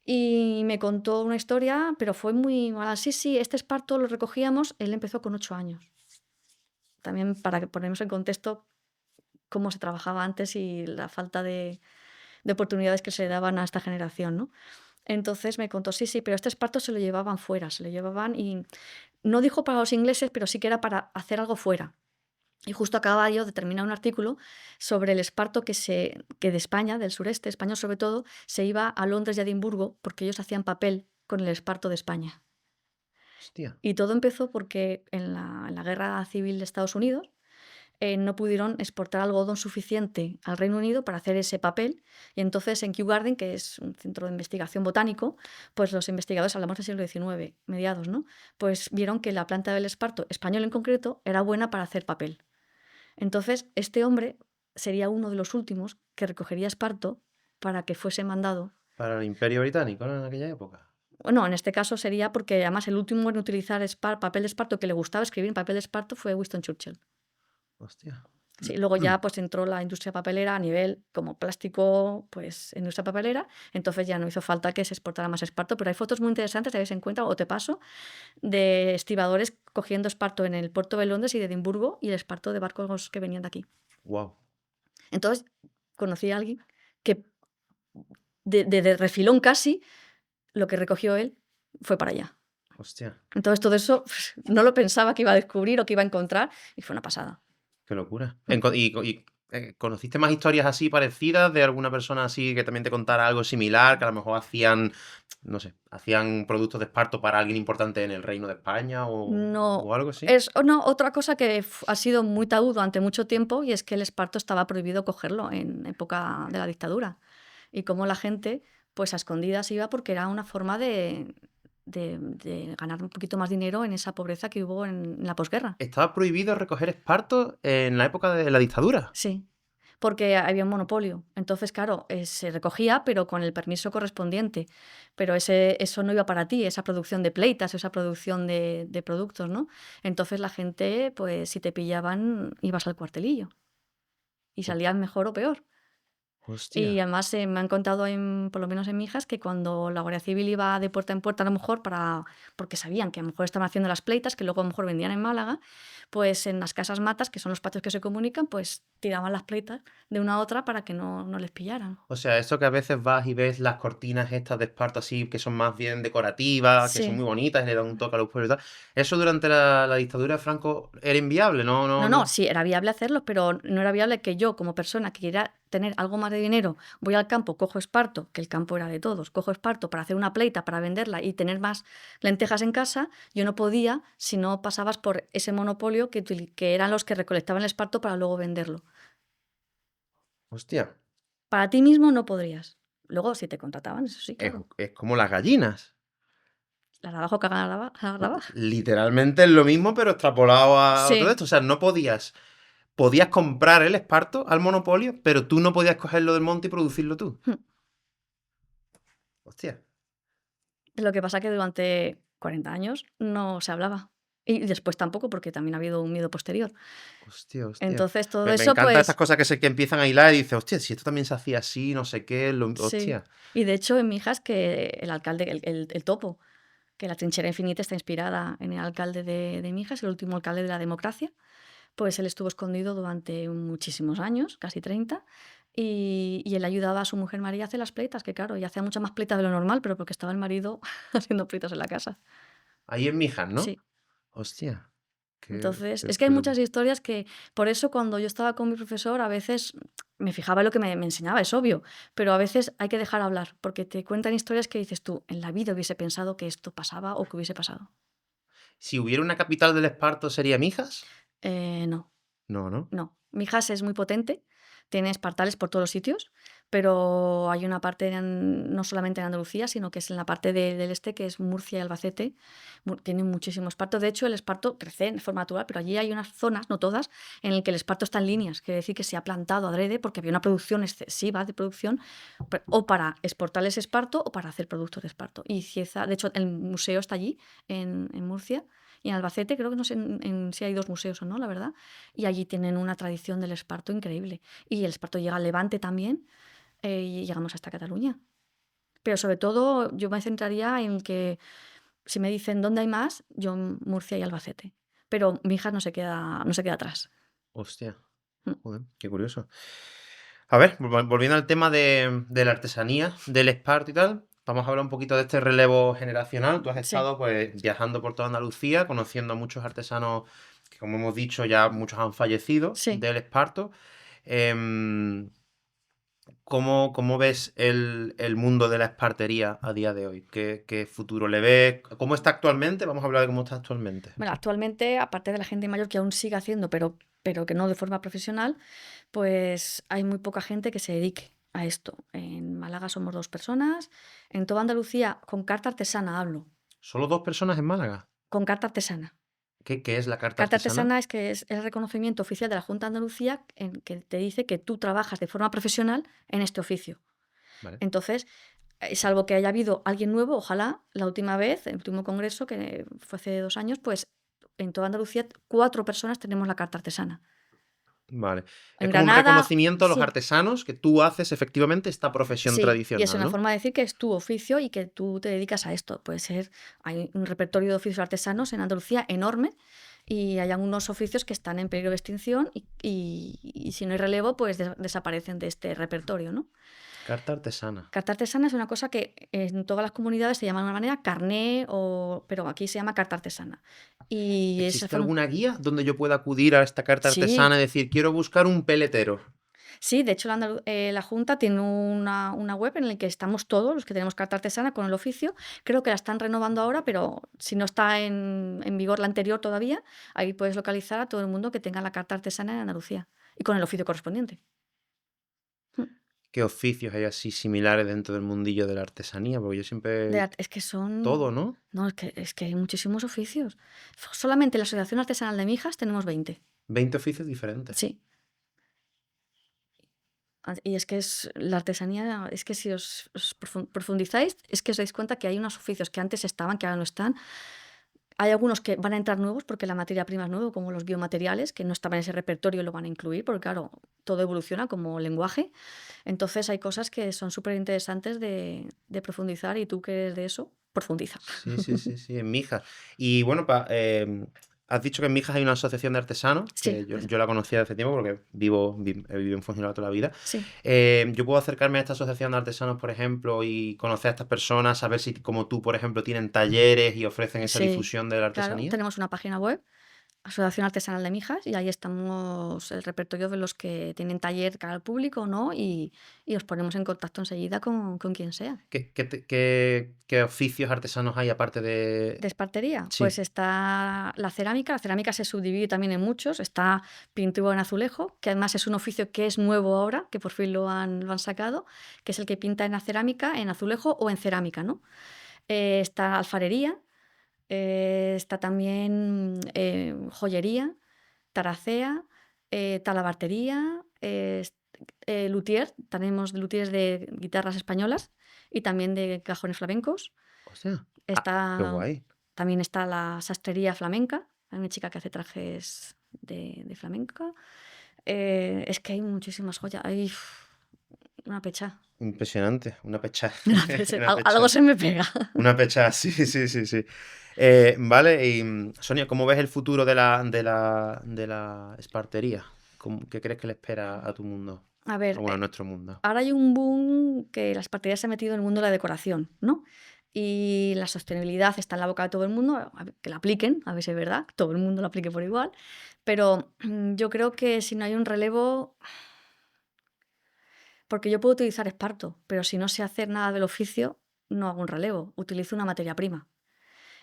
Y me contó una historia, pero fue muy mala. Sí, sí, este esparto lo recogíamos, él empezó con 8 años. También para que ponemos en contexto cómo se trabajaba antes y la falta de oportunidades que se daban a esta generación, ¿no? Entonces me contó, sí, sí, pero este esparto se lo llevaban fuera, se lo llevaban y no dijo para los ingleses, pero sí que era para hacer algo fuera. Y justo acababa yo de terminar un artículo sobre el esparto que de España, del sureste español sobre todo, se iba a Londres y a Edimburgo porque ellos hacían papel con el esparto de España. Hostia. Y todo empezó porque en la guerra civil de Estados Unidos no pudieron exportar algodón suficiente al Reino Unido para hacer ese papel. Y entonces en Kew Garden, que es un centro de investigación botánico, pues los investigadores, hablamos del siglo XIX, mediados, ¿no? Pues vieron que la planta del esparto, español en concreto, era buena para hacer papel. Entonces, este hombre sería uno de los últimos que recogería esparto para que fuese mandado. Para el Imperio Británico, ¿no? En aquella época. Bueno, en este caso sería porque además el último en utilizar papel de esparto que le gustaba escribir en papel de esparto fue Winston Churchill. Hostia. Sí, luego ya pues entró la industria papelera a nivel como plástico, pues industria papelera, entonces ya no hizo falta que se exportara más esparto, pero hay fotos muy interesantes, tenéis en cuenta, o te paso, de estibadores cogiendo esparto en el puerto de Londres y de Edimburgo y el esparto de barcos que venían de aquí. Wow. Entonces conocí a alguien que de refilón casi lo que recogió él fue para allá. Hostia. Entonces todo eso no lo pensaba que iba a descubrir o que iba a encontrar y fue una pasada. Qué locura. Mm. ¿Conociste más historias así parecidas de alguna persona así que también te contara algo similar, que a lo mejor hacían, no sé, hacían productos de esparto para alguien importante en el Reino de España o No, algo así? no, otra cosa que ha sido muy tabú durante mucho tiempo y es que el esparto estaba prohibido cogerlo en época de la dictadura. Y cómo la gente, pues a escondidas iba porque era una forma de ganar un poquito más dinero en esa pobreza que hubo en la posguerra. Estaba prohibido recoger esparto en la época de la dictadura. Sí, porque había un monopolio. Entonces, claro, se recogía, pero con el permiso correspondiente. Pero eso no iba para ti, esa producción de pleitas, esa producción de productos, ¿no? Entonces la gente, pues si te pillaban, ibas al cuartelillo y salías mejor o peor. Hostia. Y además me han contado, por lo menos en Mijas, que cuando la Guardia Civil iba de puerta en puerta, a lo mejor, porque sabían que a lo mejor estaban haciendo las pleitas, que luego a lo mejor vendían en Málaga, pues en las casas matas, que son los patios que se comunican, pues tiraban las pleitas de una a otra para que no les pillaran. O sea, eso que a veces vas y ves las cortinas estas de esparto así, que son más bien decorativas, que son Sí. muy bonitas y le dan un toque a los pueblos y tal. Eso durante la dictadura de Franco era inviable, no, no, No, no. sí, era viable hacerlo, pero no era viable que yo, como persona que quiera tener algo más de dinero, voy al campo, cojo esparto, que el campo era de todos, cojo esparto para hacer una pleita, para venderla y tener más lentejas en casa. Yo no podía si no pasabas por ese monopolio que eran los que recolectaban el esparto para luego venderlo. Hostia, Para ti mismo no podrías. Luego, si te contrataban, eso sí, es, claro. es como las gallinas. Las de abajo cagan a las de abajo. Literalmente es lo mismo, pero extrapolado a todo Sí. esto. O sea, no podías comprar el esparto al monopolio, pero tú no podías cogerlo del monte y producirlo tú. Hmm. Hostia, Lo que pasa que durante 40 años no se hablaba. Y después tampoco, porque también ha habido un miedo posterior. hostia, hostia. Entonces, todo Me eso, encantan estas pues cosas que empiezan a hilar y dices, hostia, si esto también se hacía así, no sé qué, sí. hostia. Y de hecho, en Mijas, que el alcalde, el Topo, que la trinchera infinita está inspirada en el alcalde de Mijas, el último alcalde de la democracia, pues él estuvo escondido durante muchísimos años, casi 30, y él ayudaba a su mujer María a hacer las pleitas, que claro, y hacía muchas más pleitas de lo normal, pero porque estaba el marido haciendo pleitas en la casa. Ahí en Mijas, ¿no? Sí. Hostia, Entonces, es que hay qué loco. muchas historias que, por eso cuando yo estaba con mi profesor, a veces me fijaba en lo que me enseñaba, es obvio, pero a veces hay que dejar hablar, porque te cuentan historias que dices tú, en la vida hubiese pensado que esto pasaba o que hubiese pasado. Si hubiera una capital del esparto, ¿sería Mijas? No. No, ¿no? No, Mijas es muy potente, tiene espartales por todos los sitios, pero hay una parte no solamente en Andalucía, sino que es en la parte del este, que es Murcia y Albacete, tienen muchísimo esparto. De hecho, el esparto crece en forma natural, pero allí hay unas zonas, no todas, en el que el esparto está en líneas, quiere decir que se ha plantado adrede porque había una producción excesiva de producción, o para exportar ese esparto o para hacer productos de esparto. Y Cieza, de hecho, el museo está allí, en Murcia, y en Albacete creo que no sé si hay dos museos o no, la verdad, y allí tienen una tradición del esparto increíble. Y el esparto llega al Levante también, y llegamos hasta Cataluña. Pero sobre todo yo me centraría en que si me dicen dónde hay más, yo Murcia y Albacete. Pero mi hija no se queda atrás. Hostia, Mm. joder, qué curioso. A ver, volviendo al tema de la artesanía, del esparto y tal, vamos a hablar un poquito de este relevo generacional. Tú has Sí, estado pues viajando por toda Andalucía, conociendo a muchos artesanos que, como hemos dicho, ya muchos han fallecido sí. del esparto. Em, ¿Cómo ves el mundo de la espartería a día de hoy? ¿Qué futuro le ves? ¿Cómo está actualmente? Vamos a hablar de cómo está actualmente. Bueno, actualmente, aparte de la gente mayor que aún sigue haciendo, pero que no de forma profesional, pues hay muy poca gente que se dedique a esto. En Málaga somos 2 personas. En toda Andalucía, con carta artesana hablo. ¿Solo dos personas en Málaga? Con carta artesana. ¿Qué es la carta Carta artesana? artesana es que es el reconocimiento oficial de la Junta de Andalucía en que te dice que tú trabajas de forma profesional en este oficio. Vale. Entonces, salvo que haya habido alguien nuevo, ojalá la última vez, el último congreso, que fue hace 2 años, pues en toda Andalucía 4 personas tenemos la carta artesana. Vale. Es En como un Granada, reconocimiento a los sí, artesanos que tú haces efectivamente esta profesión sí, y es tradicional, una ¿no? forma de decir que es tu oficio y que tú te dedicas a esto. Puede ser, hay un repertorio de oficios artesanos en Andalucía enorme y hay algunos oficios que están en peligro de extinción y si no hay relevo, pues desaparecen de este repertorio, ¿no? Carta artesana. Carta artesana es una cosa que en todas las comunidades se llama de una manera carné, pero aquí se llama carta artesana. Y esa ¿Existe forma. alguna guía donde yo pueda acudir a esta carta artesana Sí, y decir, quiero buscar un peletero? sí, de hecho la Junta tiene una web en la que estamos todos los que tenemos carta artesana con el oficio. Creo que la están renovando ahora, pero si no está en vigor la anterior todavía, ahí puedes localizar a todo el mundo que tenga la carta artesana en Andalucía y con el oficio correspondiente. Mm. ¿Qué oficios hay así similares dentro del mundillo de la artesanía? Porque yo siempre... Es que son. Todo, ¿no? No, es que hay muchísimos oficios. Solamente en la Asociación Artesanal de Mijas tenemos 20. 20 oficios diferentes. Sí. Y es que la artesanía, es que si profundizáis, es que os dais cuenta que hay unos oficios que antes estaban, que ahora no están, Hay algunos que van a entrar nuevos porque la materia prima es nueva, como los biomateriales, que no estaban en ese repertorio y lo van a incluir, porque claro, todo evoluciona como lenguaje. Entonces hay cosas que son súper interesantes de profundizar y tú que eres de eso, profundiza. Sí, sí, sí, sí, en Mijas. Y bueno, has dicho que en Mijas hay una asociación de artesanos, Sí, que yo la conocía hace tiempo porque he vivido en Fuengirola toda la vida. sí. Yo puedo acercarme a esta asociación de artesanos, por ejemplo, y conocer a estas personas, saber si, como tú, por ejemplo, tienen talleres y ofrecen esa Sí, difusión de la claro, artesanía. tenemos una página web, Asociación Artesanal de Mijas, y ahí estamos el repertorio de los que tienen taller cara al público, ¿no? Y os ponemos en contacto enseguida con quien sea. ¿Qué oficios artesanos hay aparte de...? De espartería, pues Sí, está la cerámica se subdivide también en muchos, está pintura en azulejo, que además es un oficio que es nuevo ahora, que por fin lo han sacado, que es el que pinta en la cerámica, en azulejo o en cerámica, ¿no? Está alfarería, está también joyería, taracea, talabartería, luthier, tenemos luthiers de guitarras españolas y también de cajones flamencos. o sea, qué Está, guay. también está la sastrería flamenca, hay una chica que hace trajes de flamenca. Es que hay muchísimas joyas, hay una pecha, Impresionante, una pecha, una pecha, una algo pecha. se me pega. Una pecha, sí, sí, sí, sí. Vale, y Sonia, ¿cómo ves el futuro de la espartería? ¿Qué crees que le espera a tu mundo? A O ver, bueno, a nuestro mundo. ahora hay un boom que las parterías se ha metido en el mundo de la decoración, ¿no? Y la sostenibilidad está en la boca de todo el mundo, a ver, que la apliquen, a ver si es verdad, todo el mundo lo aplique por igual, pero yo creo que si no hay un relevo, porque yo puedo utilizar esparto, pero si no sé hacer nada del oficio, no hago un relevo, utilizo una materia prima.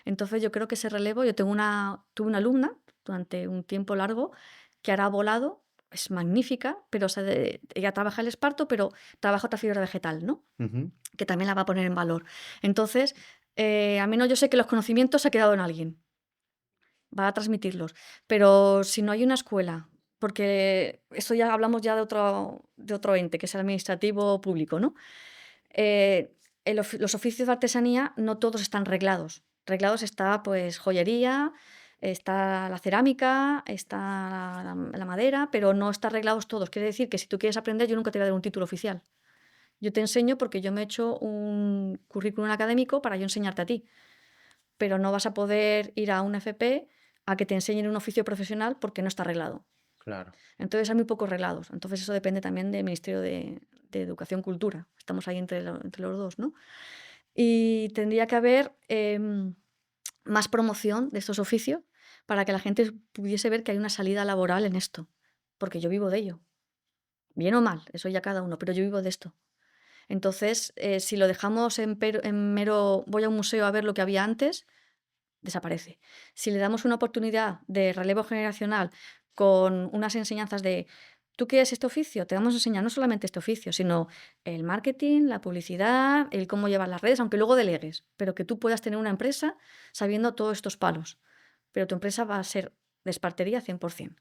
Entonces yo creo que ese relevo, tuve una alumna durante un tiempo largo que ahora ha volado, es magnífica, pero ella trabaja el esparto, pero trabaja otra fibra vegetal, ¿no? Ujú. Que también la va a poner en valor. Entonces, al menos yo sé que los conocimientos se ha quedado en alguien, va a transmitirlos, pero si no hay una escuela, porque eso ya hablamos ya de otro ente, que es el administrativo público, ¿no? Los oficios de artesanía no todos están reglados. Reglados está pues joyería, está la cerámica, está la madera, pero no están reglados todos. Quiere decir que si tú quieres aprender, yo nunca te voy a dar un título oficial. Yo te enseño porque yo me he hecho un currículum académico para yo enseñarte a ti, pero no vas a poder ir a un FP a que te enseñen un oficio profesional porque no está arreglado. Claro, Entonces hay muy pocos reglados. Entonces eso depende también del Ministerio de Educación Cultura. Estamos ahí entre los dos, ¿no? Y tendría que haber más promoción de estos oficios para que la gente pudiese ver que hay una salida laboral en esto, porque yo vivo de ello, bien o mal, eso ya cada uno, pero yo vivo de esto. Entonces, si lo dejamos en mero voy a un museo a ver lo que había antes, desaparece. Si le damos una oportunidad de relevo generacional con unas enseñanzas de, ¿tú quieres este oficio? Te vamos a enseñar no solamente este oficio, sino el marketing, la publicidad, el cómo llevar las redes, aunque luego delegues, pero que tú puedas tener una empresa sabiendo todos estos palos. Pero tu empresa va a ser de espartería 100%.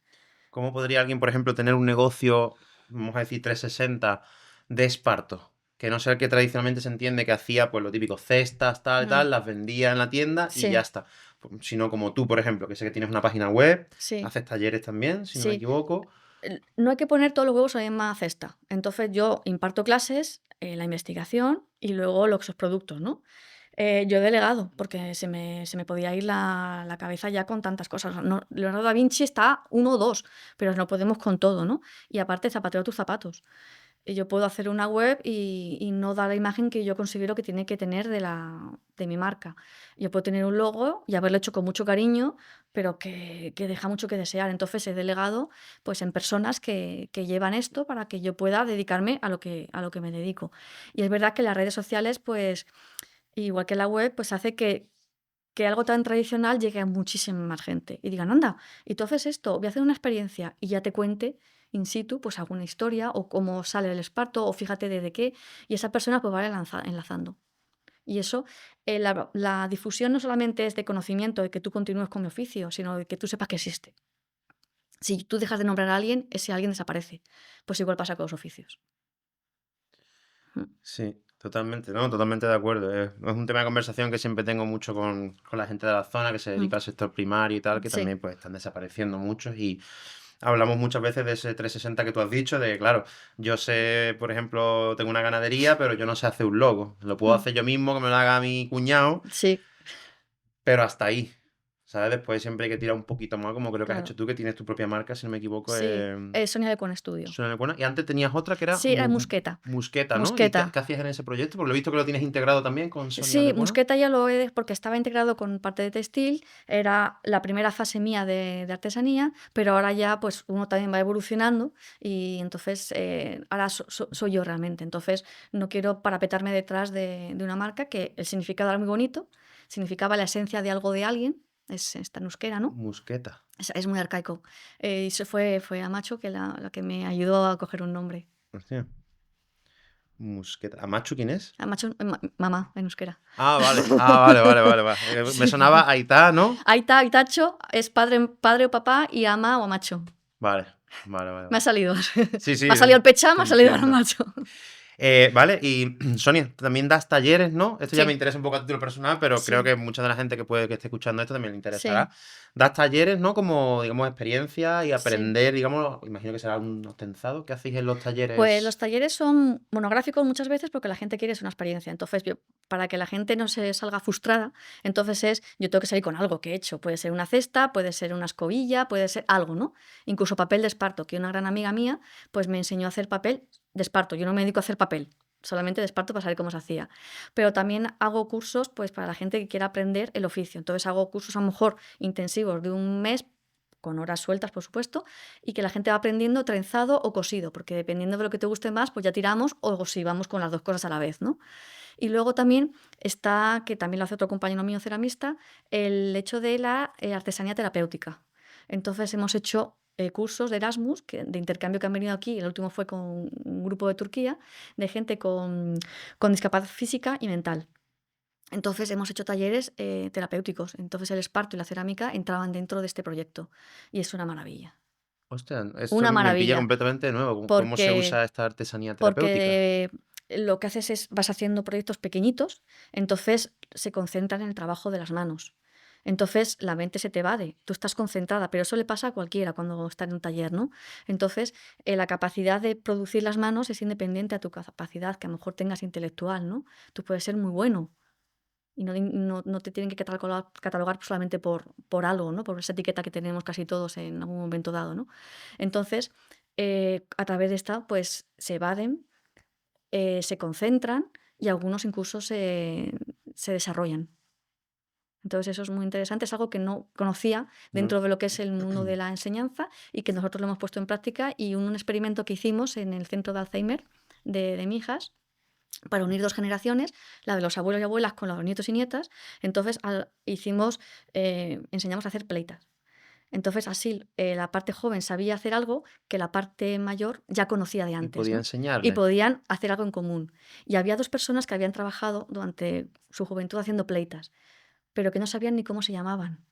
¿cómo podría alguien, por ejemplo, tener un negocio, vamos a decir, 360 de esparto? Que no sea el que tradicionalmente se entiende que hacía, pues lo típico, cestas, tal, Mm, tal, las vendía en la tienda y ya sí, está. Sino como tú, por ejemplo, que sé que tienes una página web, sí, haces talleres también, si no me sí. equivoco. No hay que poner todos los huevos en la misma cesta. Entonces yo imparto clases, la investigación y luego los productos, ¿no? Yo he delegado porque se me podía ir la cabeza ya con tantas cosas. No, Leonardo da Vinci está uno o dos, pero no podemos con todo, ¿no? Y aparte, zapateo tus zapatos. Y yo puedo hacer una web y no dar la imagen que yo considero que tiene que tener de mi marca. Yo puedo tener un logo y haberlo hecho con mucho cariño, pero que deja mucho que desear. Entonces he delegado pues, en personas que llevan esto para que yo pueda dedicarme a lo que me dedico. Y es verdad que las redes sociales, pues, igual que la web, pues hace que algo tan tradicional llegue a muchísima más gente y digan, anda, y tú haces esto, voy a hacer una experiencia y ya te cuente in situ pues alguna historia o cómo sale el esparto o fíjate de qué y esa persona pues va enlazando. Y eso, la difusión no solamente es de conocimiento, de que tú continúes con mi oficio, sino de que tú sepas que existe. Si tú dejas de nombrar a alguien, ese alguien desaparece. Pues igual pasa con los oficios. Mm. Sí. Totalmente, no, totalmente de acuerdo. Es un tema de conversación que siempre tengo mucho con la gente de la zona que se Mm, dedica al sector primario y tal, que sí, también pues están desapareciendo muchos y hablamos muchas veces de ese 360 que tú has dicho, de claro, yo sé, por ejemplo, tengo una ganadería, pero yo no sé hacer un logo. Lo puedo mm, hacer yo mismo, que me lo haga mi cuñado, sí, pero hasta ahí. ¿Sabes? Después siempre hay que tirar un poquito más, como creo que has hecho claro. tú, que tienes tu propia marca, si no me equivoco. Sí, Sonia de Con Estudio. Suena buena. Y antes tenías otra que era Sí, era Musqueta. Musqueta, ¿no? ¿Y qué Musqueta. hacías en ese proyecto? Porque lo he visto que lo tienes integrado también con Sonia Sí, Lecuona. Musqueta ya lo he, porque estaba integrado con parte de textil, era la primera fase mía de artesanía, pero ahora ya pues uno también va evolucionando y entonces ahora soy yo realmente. Entonces no quiero parapetarme detrás de una marca que el significado era muy bonito, significaba la esencia de algo de alguien, es esta en euskera, ¿no? Musqueta. Es muy arcaico. Y se fue Amacho que la que me ayudó a coger un nombre. Hostia. Musqueta. ¿Amachu quién es? Amacho, mamá en euskera. Ah, vale. Ah, vale, vale, vale, vale. Me Sí. sonaba Aitá, ¿no? Aita, Aitacho es padre o papá y ama o macho. Vale, vale, vale, Me ha vale. salido. Sí, sí, Me ha salido el pechá, te me ha salido el entiendo. macho. Vale, y Sonia, también das talleres, ¿no? Esto ya me Sí, interesa un poco a título personal, pero creo sí, que mucha de la gente que puede que esté escuchando esto también le interesará. sí, Das talleres, ¿no? Como, digamos, experiencia y sí. aprender, digamos, imagino que será un ostenzado. ¿Qué hacéis en los Pues los talleres? talleres son monográficos muchas veces porque la gente quiere es una experiencia. Entonces, para que la gente no se salga frustrada, entonces yo tengo que salir con algo que he hecho. Puede ser una cesta, puede ser una escobilla, puede ser algo, ¿no? Incluso papel de esparto, que una gran amiga mía pues me enseñó a hacer papel de esparto. Yo no me dedico a hacer papel, solamente de esparto para saber cómo se hacía. Pero también hago cursos pues para la gente que quiera aprender el oficio. Entonces hago cursos a lo mejor intensivos de un mes, con horas sueltas, por supuesto, y que la gente va aprendiendo trenzado o cosido, porque dependiendo de lo que te guste más, pues ya tiramos o si vamos con las dos cosas a la vez, ¿no? Y luego también está, que también lo hace otro compañero mío ceramista, el hecho de la artesanía terapéutica. Entonces hemos hecho cursos de Erasmus, de intercambio que han venido aquí, el último fue con un grupo de Turquía, de gente con discapacidad física y mental. Entonces hemos hecho talleres terapéuticos. Entonces el esparto y la cerámica entraban dentro de este proyecto. Y es una maravilla. Hostia, esto Una me pilla maravilla. completamente nuevo. ¿Cómo se Porque, usa esta artesanía terapéutica? porque lo que haces es, vas haciendo proyectos pequeñitos, entonces se concentran en el trabajo de las manos. Entonces la mente se te evade, tú estás concentrada, pero eso le pasa a cualquiera cuando está en un taller, ¿no? Entonces la capacidad de producir las manos es independiente a tu capacidad que a lo mejor tengas intelectual, ¿no? Tú puedes ser muy bueno, y no te tienen que catalogar solamente por algo, ¿no? Por esa etiqueta que tenemos casi todos en algún momento dado, ¿no? Entonces, a través de esta, pues se evaden, se concentran y algunos incluso se desarrollan. Entonces, eso es muy interesante, es algo que no conocía ¿No? dentro de lo que es el mundo de la enseñanza y que nosotros lo hemos puesto en práctica y un experimento que hicimos en el centro de Alzheimer de Mijas para unir 2 generaciones, la de los abuelos y abuelas con los nietos y nietas. Entonces, enseñamos a hacer pleitas. Entonces, así, la parte joven sabía hacer algo que la parte mayor ya conocía de Y antes, podía ¿no? Y enseñarle. podían hacer algo en común. Y había 2 personas que habían trabajado durante su juventud haciendo pleitas, pero que no sabían ni cómo se llamaban.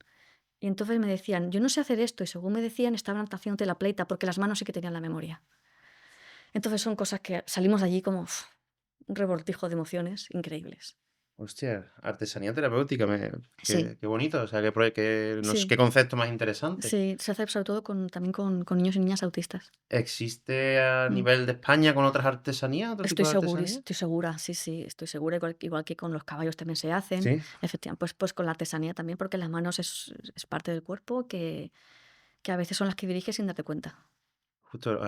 Y entonces me decían: "Yo no sé hacer esto", y según me decían, estaban haciéndote la pleita, porque las manos sí que tenían la memoria. Entonces, son cosas que salimos de allí como un revoltijo de emociones increíbles. Hostia, artesanía terapéutica, Sí, qué bonito, o sea, qué sí, concepto más interesante. sí, se hace sobre todo también con niños y niñas autistas. ¿Existe a Mm. nivel de España con otras artesanías, otro tipo de artesanía? Estoy segura, sí, sí, estoy segura, igual que con los caballos también se hacen, Sí, efectivamente, pues con la artesanía también, porque las manos es parte del cuerpo que a veces son las que diriges sin darte cuenta. justo.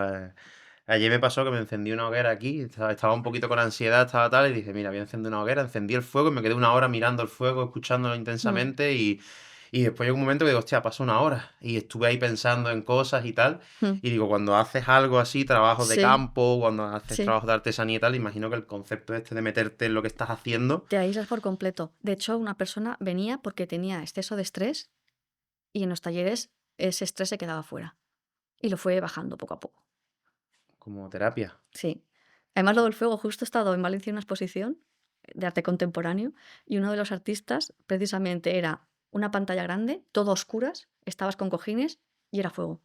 Ayer me pasó que me encendí una hoguera aquí, estaba un poquito con ansiedad, estaba tal, y dije, mira, voy a encender una hoguera, encendí el fuego y me quedé una hora mirando el fuego, escuchándolo Mm, intensamente y después llegó un momento que digo, hostia, pasó una hora y estuve ahí pensando en cosas y tal. mm. Y digo, cuando haces algo así, trabajos de Sí, campo, cuando haces sí, trabajos de artesanía y tal, imagino que el concepto este de meterte en lo que estás haciendo. te aíslas por completo. De hecho, una persona venía porque tenía exceso de estrés y en los talleres ese estrés se quedaba fuera y lo fue bajando poco a poco. Como terapia. Sí. Además, lo del fuego, justo he estado en Valencia en una exposición de arte contemporáneo y uno de los artistas precisamente era una pantalla grande, todo a oscuras, estabas con cojines y era fuego,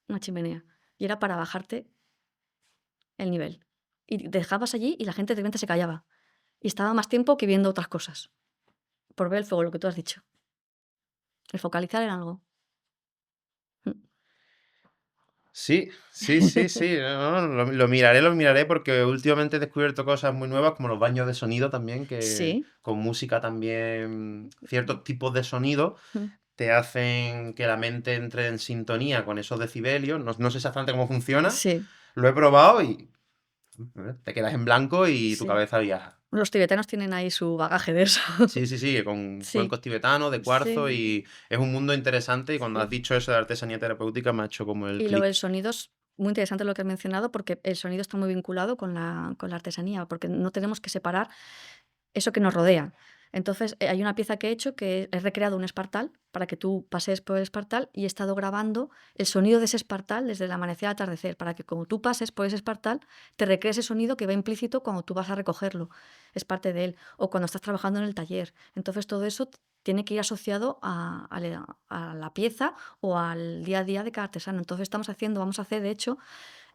una chimenea. Y era para bajarte el nivel. Y dejabas allí y la gente de repente se callaba. y estaba más tiempo que viendo otras cosas, por ver el fuego, lo que tú has dicho, el focalizar en algo. Mm. Sí, sí, sí, sí. No, no, lo miraré porque últimamente he descubierto cosas muy nuevas como los baños de sonido también, que Sí. con música también ciertos tipos de sonido Mm. te hacen que la mente entre en sintonía con esos decibelios. No, no sé exactamente cómo funciona. Sí, Lo he probado y te quedas en blanco y tu sí. cabeza viaja. Los tibetanos tienen ahí su bagaje de eso. Sí, sí, sí, con Sí, cuencos tibetanos, de cuarzo sí, y es un mundo interesante y cuando has sí. dicho eso de artesanía terapéutica me ha hecho como el Y lo del clic. sonido es muy interesante lo que has mencionado, porque el sonido está muy vinculado con la artesanía, porque no tenemos que separar eso que nos rodea. Entonces, hay una pieza que he hecho que he recreado un espartal para que tú pases por el espartal y he estado grabando el sonido de ese espartal desde el amanecer al atardecer, para que como tú pases por ese espartal, te recree ese sonido que va implícito cuando tú vas a recogerlo. Es parte de él. O cuando estás trabajando en el taller. Entonces, todo eso tiene que ir asociado a la pieza o al día a día de cada artesano. Entonces, vamos a hacer, de hecho,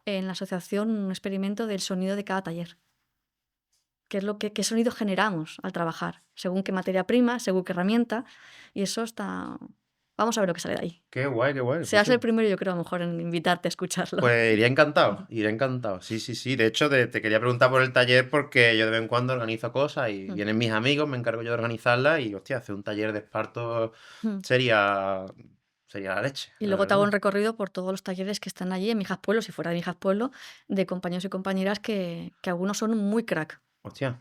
en la asociación un experimento del sonido de cada taller. Qué sonido generamos al trabajar, según qué materia prima, según qué herramienta, y eso está. Vamos a ver lo que sale de ahí. Qué guay, qué guay. Pues Seas sí. el primero, yo creo, a lo mejor, en invitarte a escucharlo. Pues iría encantado, iría encantado. Sí, sí, sí. De hecho, te quería preguntar por el taller porque yo de vez en cuando organizo cosas y Mm, vienen mis amigos, me encargo yo de organizarlas y, hostia, hacer un taller de esparto mm. sería, sería la leche, Y la luego te hago verdad. un recorrido por todos los talleres que están allí en Mijas Pueblo, si fuera de Mijas Pueblo, de compañeros y compañeras que algunos son muy crack. Hostia,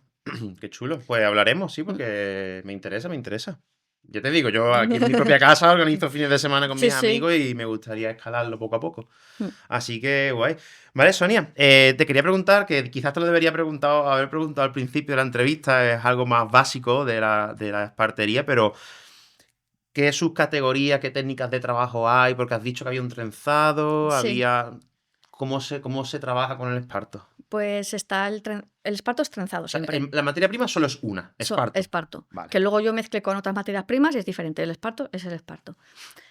qué chulo. Pues hablaremos, sí, Mm. porque me interesa, me interesa. Yo te digo, yo aquí en mi propia casa organizo fines de semana con Sí, mis sí. amigos y me gustaría escalarlo poco a poco. Mm. Así que guay. Vale, Sonia, te quería preguntar, que quizás te lo debería haber preguntado al principio de la entrevista, es algo más básico de la espartería, pero ¿qué subcategorías, qué técnicas de trabajo hay? Porque has dicho que había un trenzado, Sí. había... ¿Cómo se trabaja con el esparto? Pues está el esparto es trenzado O sea, siempre. la materia prima solo es una, esparto. Esparto. Vale. Que luego yo mezcle con otras materias primas y es diferente. El esparto es el esparto.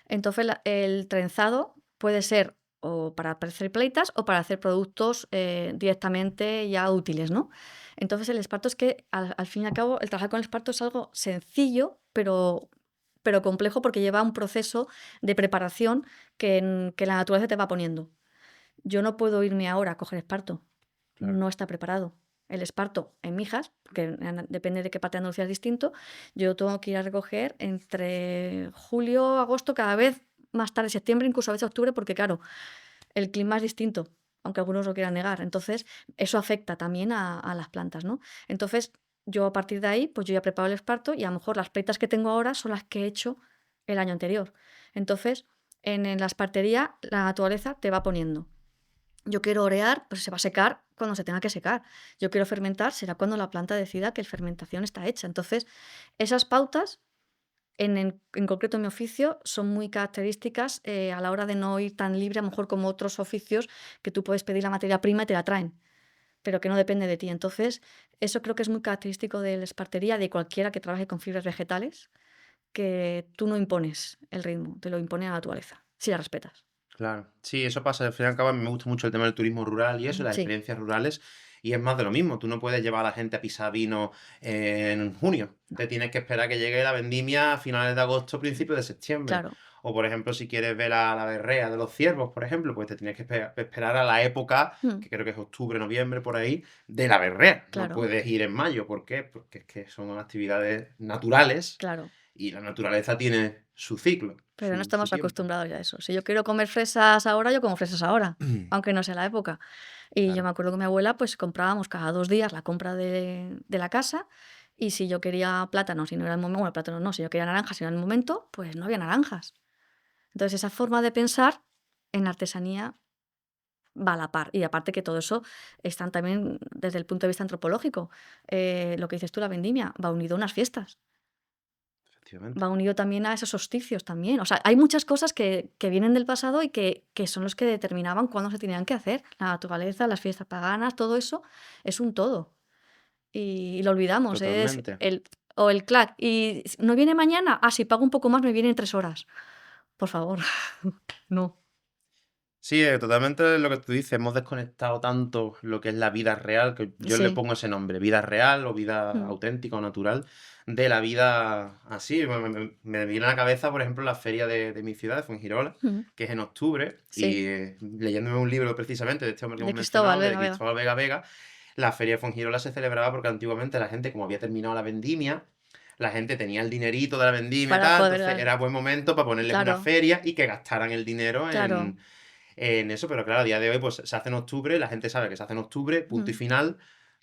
Entonces, el trenzado puede ser o para hacer pleitas o para hacer productos directamente ya útiles, ¿no? Entonces, el esparto es que, al fin y al cabo, el trabajar con el esparto es algo sencillo, pero complejo porque lleva un proceso de preparación que la naturaleza te va poniendo. Yo no puedo irme ahora a coger esparto, Claro. no está preparado. El esparto en Mijas, que depende de qué parte de Andalucía es distinto, yo tengo que ir a recoger entre julio, agosto, cada vez más tarde, septiembre, incluso a veces octubre, porque claro, el clima es distinto, aunque algunos lo quieran negar. Entonces, eso afecta también a las plantas, ¿no? Entonces, yo a partir de ahí, pues yo ya preparo el esparto y a lo mejor las pleitas que tengo ahora son las que he hecho el año anterior. Entonces, en la espartería, la naturaleza te va poniendo. Yo quiero orear, pues se va a secar cuando se tenga que secar. Yo quiero fermentar, será cuando la planta decida que la fermentación está hecha. Entonces, esas pautas, en concreto en mi oficio, son muy características a la hora de no ir tan libre, a lo mejor como otros oficios, que tú puedes pedir la materia prima y te la traen, pero que no depende de ti. Entonces, eso creo que es muy característico de la espartería, de cualquiera que trabaje con fibras vegetales, que tú no impones el ritmo, te lo impone la naturaleza, si la respetas. Claro, sí, eso pasa. Al fin y al cabo, a mí me gusta mucho el tema del turismo rural y eso, las Sí, experiencias rurales, y es más de lo mismo. Tú no puedes llevar a la gente a pisar vino en junio. Te tienes que esperar que llegue la vendimia a finales de agosto, principios de septiembre. claro, O, por ejemplo, si quieres ver a la berrea de los ciervos, por ejemplo, pues te tienes que esperar a la época, mm, que creo que es octubre, noviembre, por ahí, de la berrea. No claro, puedes ir en mayo. ¿Por qué? Porque es que son actividades naturales claro. y la naturaleza tiene su ciclo, Pero no su estamos tiempo. acostumbrados ya a eso. Si yo quiero comer fresas ahora, yo como fresas ahora, aunque no sea la época. Y yo Claro. me acuerdo que mi abuela, pues comprábamos cada 2 días la compra de la casa. Y si yo quería plátanos y no era el momento, bueno, plátanos no, si yo quería naranjas y no era el momento, pues no había naranjas. Entonces, esa forma de pensar en la artesanía va a la par. Y aparte que todo eso están también desde el punto de vista antropológico. Lo que dices tú, la vendimia, va unido a unas fiestas. Efectivamente. Va unido también a esos solsticios también. O sea, hay muchas cosas que vienen del pasado y que son los que determinaban cuándo se tenían que hacer. La naturaleza, las fiestas paganas, todo eso es un todo. Y lo olvidamos, es Totalmente. o el clac. Y no viene mañana, si pago un poco más me viene en 3 horas. Por favor, no. Sí, totalmente lo que tú dices, hemos desconectado tanto lo que es la vida real, que yo le Sí. pongo ese nombre, vida real o vida Mm, auténtica o natural, de la vida así. Me viene a la cabeza, por ejemplo, la feria de mi ciudad, de Fuengirola, mm, que es en octubre, sí. y leyéndome un libro precisamente de este hombre que De hemos Cristóbal, mencionado, de venga, venga. Cristóbal Vega Vega, la feria de Fuengirola se celebraba porque antiguamente la gente, como había terminado la vendimia, la gente tenía el dinerito de la vendimia y Para tal, poder entonces era buen momento para ponerles una claro, feria y que gastaran el dinero claro. en eso, pero claro, a día de hoy pues se hace en octubre, la gente sabe que se hace en octubre, punto y Mm, final,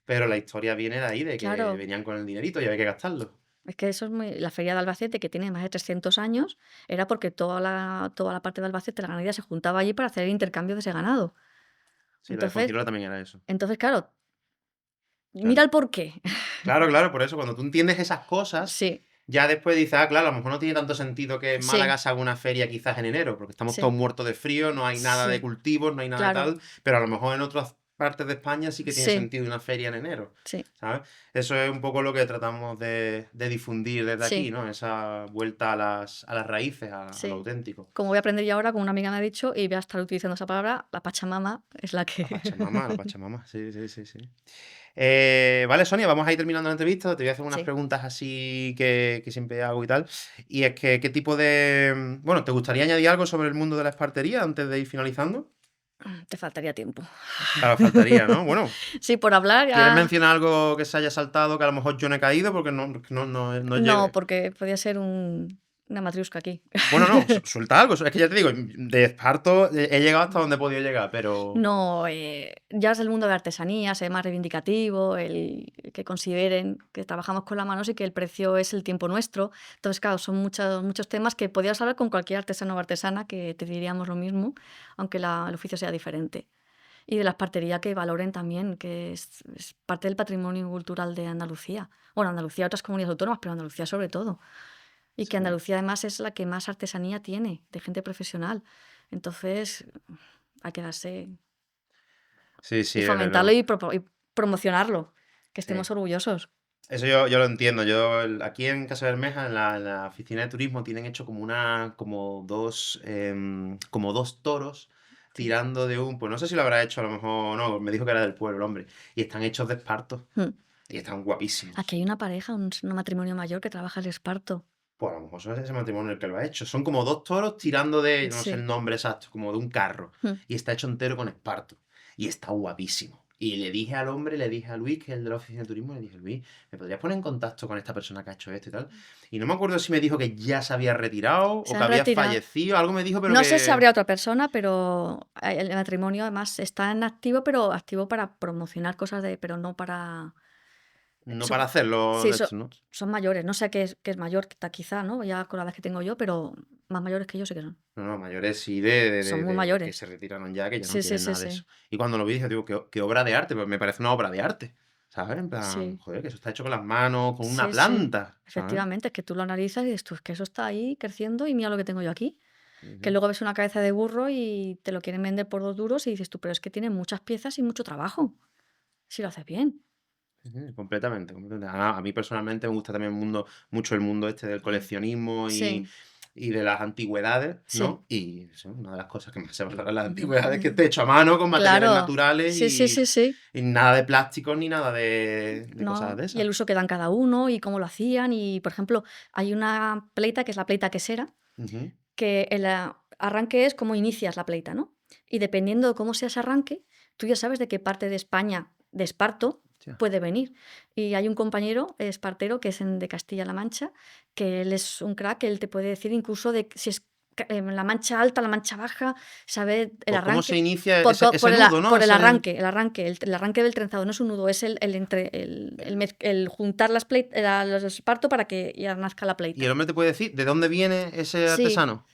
pero la historia viene de ahí, de que claro. venían con el dinerito y había que gastarlo. Es que eso es muy la feria de Albacete, que tiene más de 300 años, era porque toda la parte de Albacete, la ganadería, se juntaba allí para hacer el intercambio de ese ganado. Sí, la de Entonces Fuengirola también era eso. entonces, claro, mira Claro. el porqué. Claro, claro, por eso, cuando tú entiendes esas cosas, Sí, ya después dices, ah, claro, a lo mejor no tiene tanto sentido que en Málaga sí, se haga una feria quizás en enero, porque estamos todos sí, muertos de frío, no hay nada de sí, cultivos, no hay nada de claro. tal, pero a lo mejor en otras partes de España sí que tiene Sí, sentido una feria en enero, sí, ¿sabes? Eso es un poco lo que tratamos de difundir desde aquí, sí, ¿no? Esa vuelta a las raíces, a lo sí. auténtico. Como voy a aprender yo ahora, como una amiga me ha dicho, y voy a estar utilizando esa palabra, la Pachamama es la que La Pachamama, sí, sí, sí, sí. Vale, Sonia, vamos a ir terminando la entrevista. Te voy a hacer unas sí. preguntas así que siempre hago y tal. Y es que, ¿qué tipo de... Bueno, ¿te gustaría añadir algo sobre el mundo de la espartería antes de ir finalizando? Te faltaría tiempo. Claro, faltaría, ¿no? Bueno, Sí, por hablar ¿quieres ya mencionar algo que se haya saltado que a lo mejor yo no he caído porque no no, llegue? porque podía ser una matriusca aquí. Bueno, no, suelta algo. Es que ya te digo, de esparto he llegado hasta donde he podido llegar, pero... No, ya es el mundo de artesanías, es más reivindicativo, el que consideren que trabajamos con las manos y que el precio es el tiempo nuestro. Entonces, claro, son muchos temas que podías hablar con cualquier artesano o artesana que te diríamos lo mismo, aunque el oficio sea diferente. Y de la espartería que valoren también, que es parte del patrimonio cultural de Andalucía. Bueno, Andalucía, otras comunidades autónomas, pero Andalucía sobre todo. Y que Sí, Andalucía además es la que más artesanía tiene, de gente profesional. Entonces, hay que darse sí, y sí, desde fomentarlo luego. y promocionarlo, que estemos Sí. orgullosos. Eso yo lo entiendo. Aquí en Casa Bermeja, en la oficina de turismo, tienen hecho como dos toros Sí. tirando de un, pues no sé si lo habrá hecho, a lo mejor no, me dijo que era del pueblo el hombre, y están hechos de esparto, Mm. y están Aquí guapísimos. hay una pareja, un matrimonio mayor que trabaja el esparto. Pues a lo mejor es ese matrimonio el que lo ha hecho. Son como dos toros tirando de, no sé el Sí. nombre exacto, como de un carro, Mm. y está hecho entero con esparto, y está guapísimo. Y le dije al hombre, le dije a Luis, que es el de la oficina de turismo, le dije, Luis, ¿me podrías poner en contacto con esta persona que ha hecho esto y tal? Y no me acuerdo si me dijo que ya se había retirado o Se que han había retirado. fallecido, algo me dijo, pero No sé si que habría otra persona, pero el matrimonio además está en activo, pero activo para promocionar cosas pero no para... no para Son, hacerlo sí, de esto, ¿no? son mayores. No sé qué es mayor, quizá, ¿no? Ya con la edad que tengo yo, pero más mayores que yo sí que son. No, no, mayores sí Son muy de que mayores. se retiraron ya, que ya no Sí, sí, quieren sí, nada de eso. sí. Y cuando lo vi dije, digo, qué obra de arte, pues me parece una obra de arte, ¿sabes? En plan, Sí. joder, que eso está hecho con las manos, con una Sí, sí, planta, ¿sabes? efectivamente, es que tú lo analizas y dices tú, es que eso está ahí creciendo y mira lo que tengo yo aquí. Sí, Que sí, luego ves una cabeza de burro y te lo quieren vender por 2 duros y dices tú, pero es que tiene muchas piezas y mucho trabajo, si lo haces bien. sí, sí, completamente, completamente. A mí personalmente me gusta también mucho el mundo este del coleccionismo Sí, y de las antigüedades, sí. ¿no? Y sí, una de las cosas que más se valora en las antigüedades es que esté hecho a mano, con materiales Claro, naturales sí, sí, sí, sí. y nada de plásticos ni nada de cosas No, de y esas. el uso que dan cada uno y cómo lo hacían. Y, por ejemplo, hay una pleita que es la pleita quesera, Ujú. que el arranque es cómo inicias la pleita, ¿no? Y dependiendo de cómo sea ese arranque, tú ya sabes de qué parte de España, de Esparto, Hostia. puede venir. Y hay un compañero espartero que es de Castilla-La Mancha, que él es un crack, él te puede decir incluso de si es la mancha alta, la mancha baja, sabe el Pues cómo se arranque. inicia Por, to- ese por el, nudo, a- ¿no? por el Ese... arranque, el arranque del trenzado no es un nudo, es el juntar los esparto para que ya nazca la Y el pleita. hombre te puede decir de dónde viene ese Sí. artesano.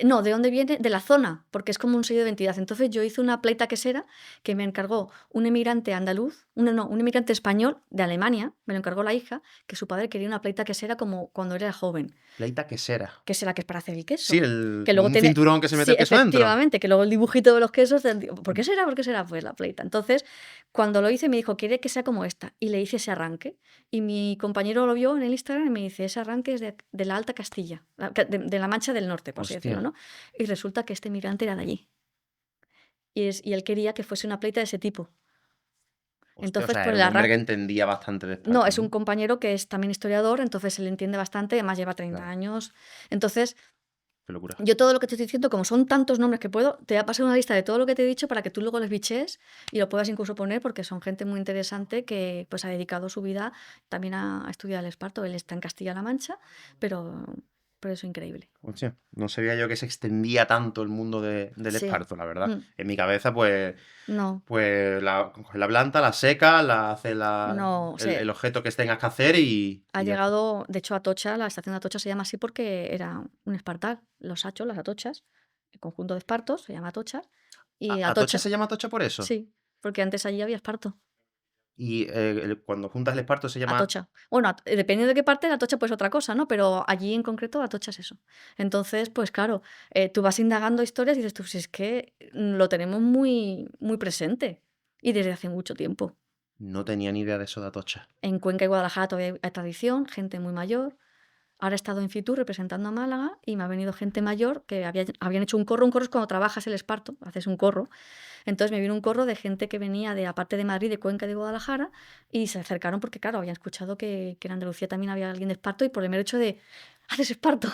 No, ¿de dónde viene? De la zona, porque es como un sello de identidad. Entonces yo hice una pleita quesera que me encargó un emigrante andaluz, no, un emigrante español de Alemania, me lo encargó la hija, que su padre quería una pleita quesera como cuando era joven, Pleita quesera. que será que es para hacer el Sí, queso. Que como luego un tiene, cinturón que se mete sí, el queso dentro. efectivamente, que luego el dibujito de los quesos, ¿por qué será? ¿Por qué será? Pues la pleita. Entonces, cuando lo hice, me dijo, quiere que sea como esta, y le hice ese arranque. Y mi compañero lo vio en el Instagram y me dice, ese arranque es de la Alta Castilla, de la Mancha del Norte, por así Hostia. decirlo, ¿no? Y resulta que este migrante era de allí. y él quería que fuese una pleita de ese tipo. Hostia, o Entonces, sea, por era el un hombre que arranque... entendía bastante de No, Esparta, es un ¿no? compañero que es también historiador, entonces él entiende bastante, además lleva 30 Claro, años. Entonces, qué locura. yo todo lo que te estoy diciendo, como son tantos nombres que puedo, te voy a pasar una lista de todo lo que te he dicho para que tú luego les biches y lo puedas incluso poner porque son gente muy interesante que pues ha dedicado su vida también a estudiar el esparto. Él está en Castilla-La Mancha, pero, pero eso es increíble. Hostia, no sabía yo que se extendía tanto el mundo del Sí. esparto, la verdad. Mm. En mi cabeza, pues, No, coges la planta, la seca, la hace no, o sea, el objeto que tengas que hacer ha y ya está. llegado, de hecho, Atocha, la estación de Atocha se llama así porque era un espartal. Los hachos, las atochas, el conjunto de espartos se llama Atocha. Y ¿Atocha Atocha, se llama Atocha por eso? sí, porque antes allí había esparto. Y cuando juntas el esparto se llama... Atocha. Bueno, dependiendo de qué parte, Atocha pues otra cosa, ¿no? Pero allí en concreto Atocha es eso. Entonces, pues claro, tú vas indagando historias y dices tú, si es que lo tenemos muy, muy presente y desde hace mucho tiempo. No tenía ni idea de eso de Atocha. En Cuenca y Guadalajara todavía hay tradición, gente muy mayor. Ahora he estado en Fitur representando a Málaga y me ha venido gente mayor que habían hecho un corro. Un corro es cuando trabajas el esparto, haces un corro. Entonces me vino un corro de gente que venía de, aparte de Madrid, de Cuenca y de Guadalajara, y se acercaron porque, claro, habían escuchado que en Andalucía también había alguien de esparto y por el mero hecho de, ¿haces esparto?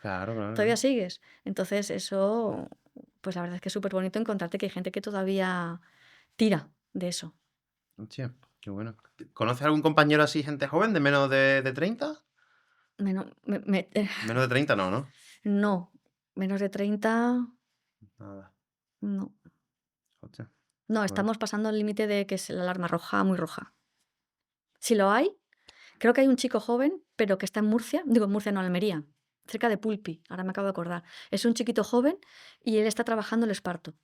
Claro, claro, ¿Todavía claro. sigues? Entonces eso, pues la verdad es que es súper bonito encontrarte que hay gente que todavía tira de eso. Hostia, qué bueno. ¿Conoces algún compañero así, gente joven, de menos de 30? Menos de 30 no, ¿no? No, menos de 30, Nada. no. Hostia. No, Bueno. estamos pasando el límite de que es la alarma roja, muy roja. Si lo hay, creo que hay un chico joven, pero que está en Murcia, digo en Murcia, no, en Almería, cerca de Pulpi, ahora me acabo de acordar. Es un chiquito joven y él está trabajando el esparto.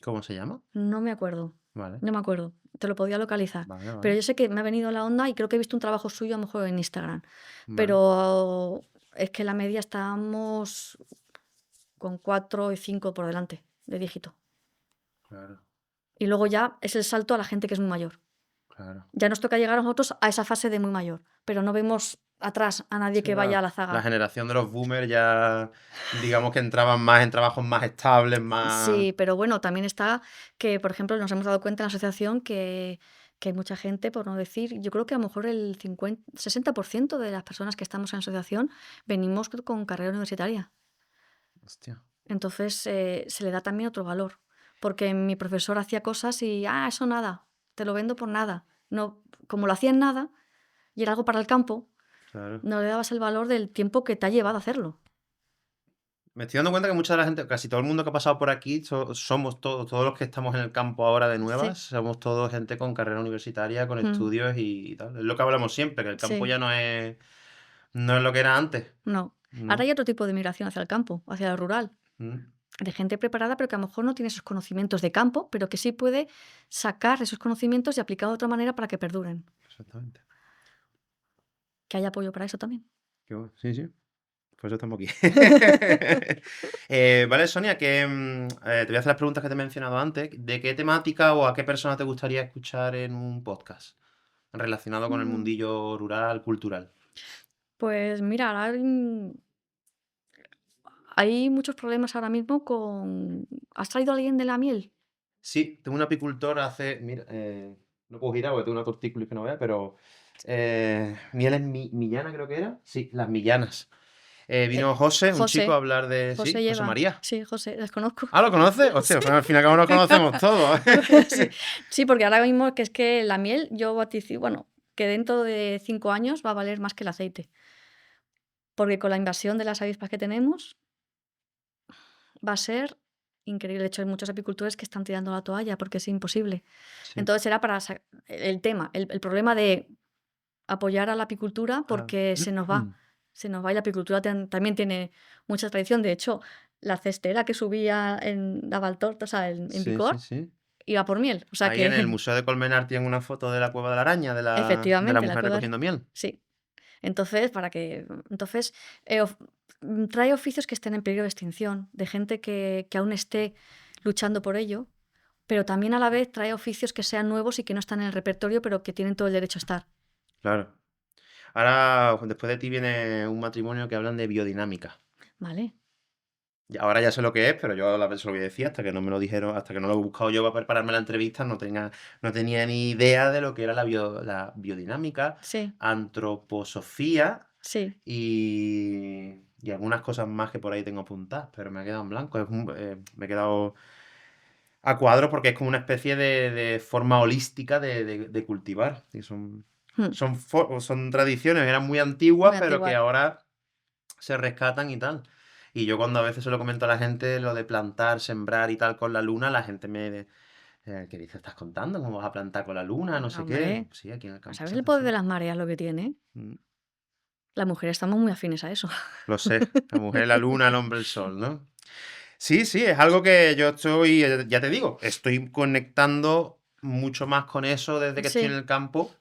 ¿Cómo se llama? No me acuerdo, Vale, no me acuerdo, te lo podía localizar. vale, Pero vale. yo sé que me ha venido la onda y creo que he visto un trabajo suyo a lo mejor en Instagram. Vale, Pero es que la media estamos con 4 y 5 por delante de dígito. claro, Y luego ya es el salto a la gente que es muy mayor. claro. Ya nos toca llegar a nosotros a esa fase de muy mayor, pero no vemos atrás a nadie Sí, que vaya claro. a la La zaga. generación de los boomers ya, digamos que entraban más en trabajos más estables, más... Sí, pero bueno, también está que, por ejemplo, nos hemos dado cuenta en la asociación que hay mucha gente, por no decir, yo creo que a lo mejor el 50, 60% de las personas que estamos en la asociación venimos con carrera universitaria. Hostia, Entonces se le da también otro valor, porque mi profesor hacía cosas y, eso nada, te lo vendo por nada. No, como lo hacía en nada y era algo para el campo, claro. no le dabas el valor del tiempo que te ha llevado a hacerlo. Me estoy dando cuenta que mucha de la gente, casi todo el mundo que ha pasado por aquí, somos todos los que estamos en el campo ahora de nuevas, Sí, somos todos gente con carrera universitaria, con mm, estudios y tal. Es lo que hablamos siempre, que el campo sí, ya no es lo que era antes, no. Ahora ¿no? hay otro tipo de migración hacia el campo, hacia lo rural, Mm, de gente preparada, pero que a lo mejor no tiene esos conocimientos de campo, pero que sí puede sacar esos conocimientos y aplicarlos de otra manera para que perduren. exactamente. Que haya apoyo para eso también. Qué bueno. Sí, sí. Por eso estamos aquí. Vale, Sonia, te voy a hacer las preguntas que te he mencionado antes. ¿De qué temática o a qué persona te gustaría escuchar en un podcast relacionado con el Mm, mundillo rural, cultural? Pues mira, ahora hay muchos problemas ahora mismo con... ¿Has traído a alguien de la miel? Sí, tengo un apicultor mira, no puedo girar porque tengo una tortícolis que no vea, pero mieles Millana creo que era. Sí, las Millanas. Vino José, un chico, a José, hablar de... José Sí, José lleva. María. Sí, José, ¿las conozco? Ah, ¿lo conoces? Sí. Hostia, pues al final cabo nos conocemos todos. Sí. Sí, porque ahora mismo que es que la miel, yo vaticido, bueno, que dentro de 5 años va a valer más que el aceite. Porque con la invasión de las avispas que tenemos, va a ser increíble. De hecho, hay muchos apicultores que están tirando la toalla porque es imposible. Sí, Entonces era para el tema, el problema de apoyar a la apicultura ah, porque se nos va. Se nos va y la apicultura también tiene mucha tradición. De hecho, la cestera que subía en Navaltorta, o sea, en sí, sí, Picor, sí. iba por miel. O sea Ahí en el que, Museo de Colmenar tienen una foto de la cueva de la araña, de la efectivamente, la mujer cueva recogiendo miel. sí. Entonces, trae oficios que estén en peligro de extinción, de gente que aún esté luchando por ello, pero también a la vez trae oficios que sean nuevos y que no están en el repertorio, pero que tienen todo el derecho a estar. Claro. Ahora, después de ti viene un matrimonio que hablan de biodinámica. ¿Vale? ahora ya sé lo que es, pero yo a la vez se lo voy a decir hasta que no me lo dijeron, hasta que no lo he buscado yo para prepararme la entrevista, no tenía ni idea de lo que era la biodinámica, Sí, antroposofía sí. y algunas cosas más que por ahí tengo apuntadas, pero me he quedado en blanco. Me he quedado a cuadro porque es como una especie de forma holística de cultivar. Y Mm, son tradiciones, eran muy antiguas, muy pero que antigua. ahora se rescatan y tal. Y yo cuando a veces se lo comento a la gente, lo de plantar, sembrar y tal con la luna, la gente ¿qué dices? ¿Estás contando? ¿Cómo vas a plantar con la luna? No sé qué. Hombre, Sí, aquí en el campo ¿sabes se el hace poder así. de las mareas lo que tiene? Mm, Las mujeres estamos muy afines a eso. Lo sé. La mujer, la luna, el hombre, el sol, ¿no? Sí, sí, es algo que yo estoy, ya te digo, estoy conectando mucho más con eso desde que estoy en Sí. el campo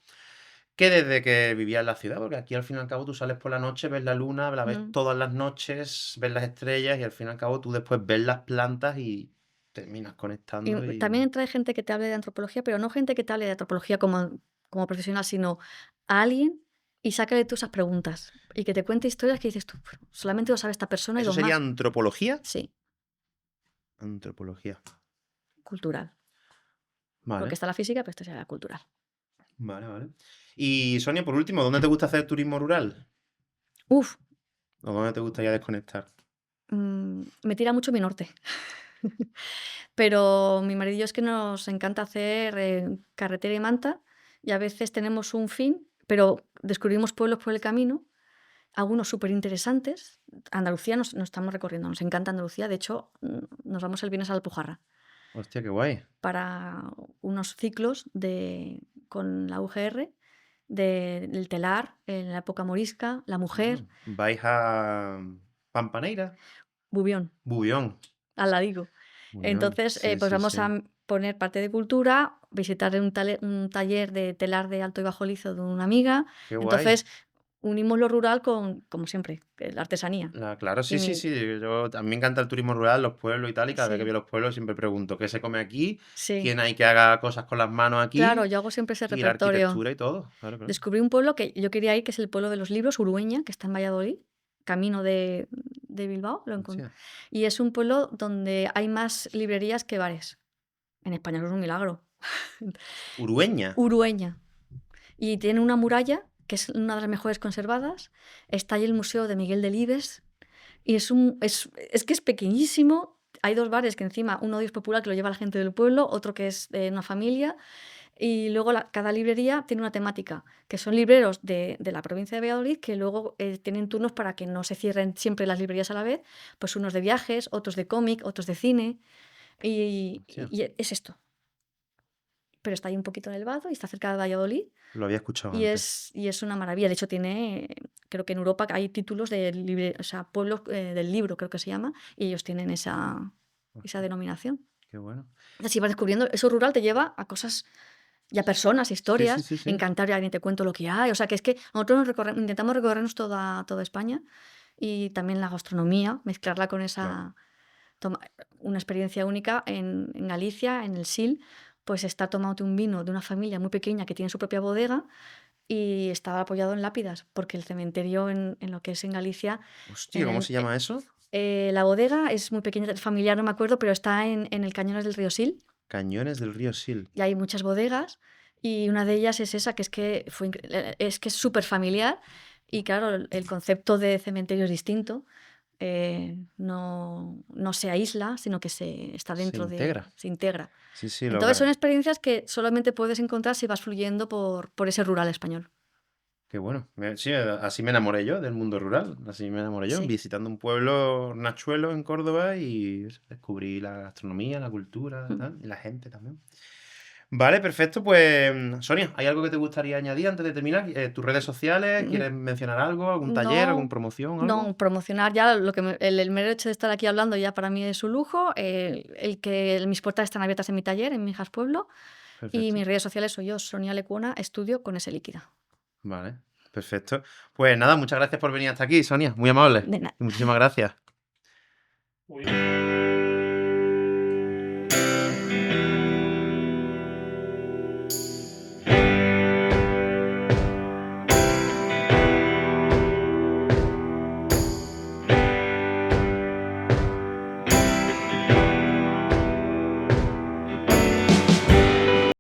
que desde que vivía en la ciudad, porque aquí al fin y al cabo tú sales por la noche, ves la luna, la ves Mm. todas las noches, ves las estrellas y al fin y al cabo tú después ves las plantas y terminas Y conectando y... también trae gente que te hable de antropología, pero no gente que te hable de antropología como profesional, sino a alguien y sácale tú esas preguntas y que te cuente historias que dices tú, "Pero solamente lo sabe esta persona y ¿Eso dos sería más". antropología? Sí, Antropología. cultural. Porque Vale, está la física, pero esto será cultural. vale, vale. Y Sonia, por último, ¿dónde te gusta hacer turismo rural? Uf, ¿O dónde te gustaría desconectar? me tira mucho mi norte. Pero mi marido y yo es que nos encanta hacer carretera y manta y a veces tenemos un fin, pero descubrimos pueblos por el camino, algunos súper interesantes. Andalucía nos estamos recorriendo, nos encanta Andalucía. De hecho, nos vamos el viernes a la Alpujarra Hostia, qué guay. para unos ciclos con la UGR del telar en la época morisca, la mujer, ¿Vais a Pampaneira? Bubión, Bubión. al ladigo. Muy bien. Entonces, Sí, pues sí, vamos a sí. poner parte de cultura, visitar un taller de telar de alto y bajo lizo de una amiga. Qué guay. Entonces, unimos lo rural con, como siempre, la artesanía. Claro, sí, Y sí, mi, sí. A mí me encanta el turismo rural, los pueblos y tal, y cada vez que sí, voy a los pueblos siempre pregunto qué se come aquí, sí. quién hay que haga cosas con las manos Claro, aquí, yo hago siempre ese y la repertorio. arquitectura y todo. Claro, claro. Descubrí un pueblo que yo quería ir, que es el pueblo de los libros, Urueña, que está en Valladolid, camino de Bilbao. Hostia. Y es un pueblo donde hay más librerías que bares. En España eso es un milagro. Urueña. Urueña. Y tiene una muralla que es una de las mejores conservadas. Está ahí el Museo de Miguel Delibes. Y es que es pequeñísimo. Hay dos bares que encima, uno de ellos popular que lo lleva la gente del pueblo, otro que es de una familia. Y luego cada librería tiene una temática, que son libreros de la provincia de Valladolid que luego tienen turnos para que no se cierren siempre las librerías a la vez. Pues unos de viajes, otros de cómic, otros de cine. Hostia. Y es esto. Pero está ahí un poquito en el Vado y está cerca de Valladolid. Lo había escuchado Y antes. es una maravilla. De hecho, tiene, creo que en Europa hay títulos de o sea, pueblos del libro, creo que se llama, y ellos tienen esa Hostia, denominación. qué bueno. Entonces, si vas descubriendo, eso rural te lleva a cosas y a personas, Sí, sí, historias. sí, sí. En Cantabria alguien te cuento lo que hay. O sea, que es que nosotros intentamos recorrernos toda España y también la gastronomía, mezclarla con Claro. toma- una experiencia única en Galicia, en el Sil, pues está tomándote un vino de una familia muy pequeña que tiene su propia bodega y estaba apoyado en lápidas, porque el cementerio en lo que es en Galicia, Hostia, en ¿cómo se llama eso? la bodega es muy pequeña, familiar, no me acuerdo, pero está en el Cañones del río Sil Cañones del río Sil. y hay muchas bodegas y una de ellas es esa, que es que es súper familiar y claro, el concepto de cementerio es distinto. No se aísla, sino que está Se dentro integra. se integra. Sí, sí, Entonces son experiencias que solamente puedes encontrar si vas fluyendo por ese rural español. qué bueno. Sí, así me enamoré yo del mundo rural. Así me enamoré yo, Sí. visitando un pueblo nachuelo en Córdoba y eso, descubrí la gastronomía, la cultura, Mm. tal, y la gente también. Vale, perfecto. Pues, Sonia, ¿hay algo que te gustaría añadir antes de terminar? ¿Tus redes sociales? Mm, ¿Quieres mencionar algo? ¿Algún taller? ¿Alguna No, promoción? ¿Algo? no, promocionar ya lo que el mero hecho de estar aquí hablando ya para mí es un lujo. El que mis puertas están abiertas en mi taller, en Mijas Pueblo, y Perfecto. mis redes sociales soy yo, Sonia Lecuona, estudio con ese líquida. Vale, perfecto. Pues nada, muchas gracias por venir hasta aquí, Sonia. Muy amable. De nada. Y muchísimas gracias. Uy.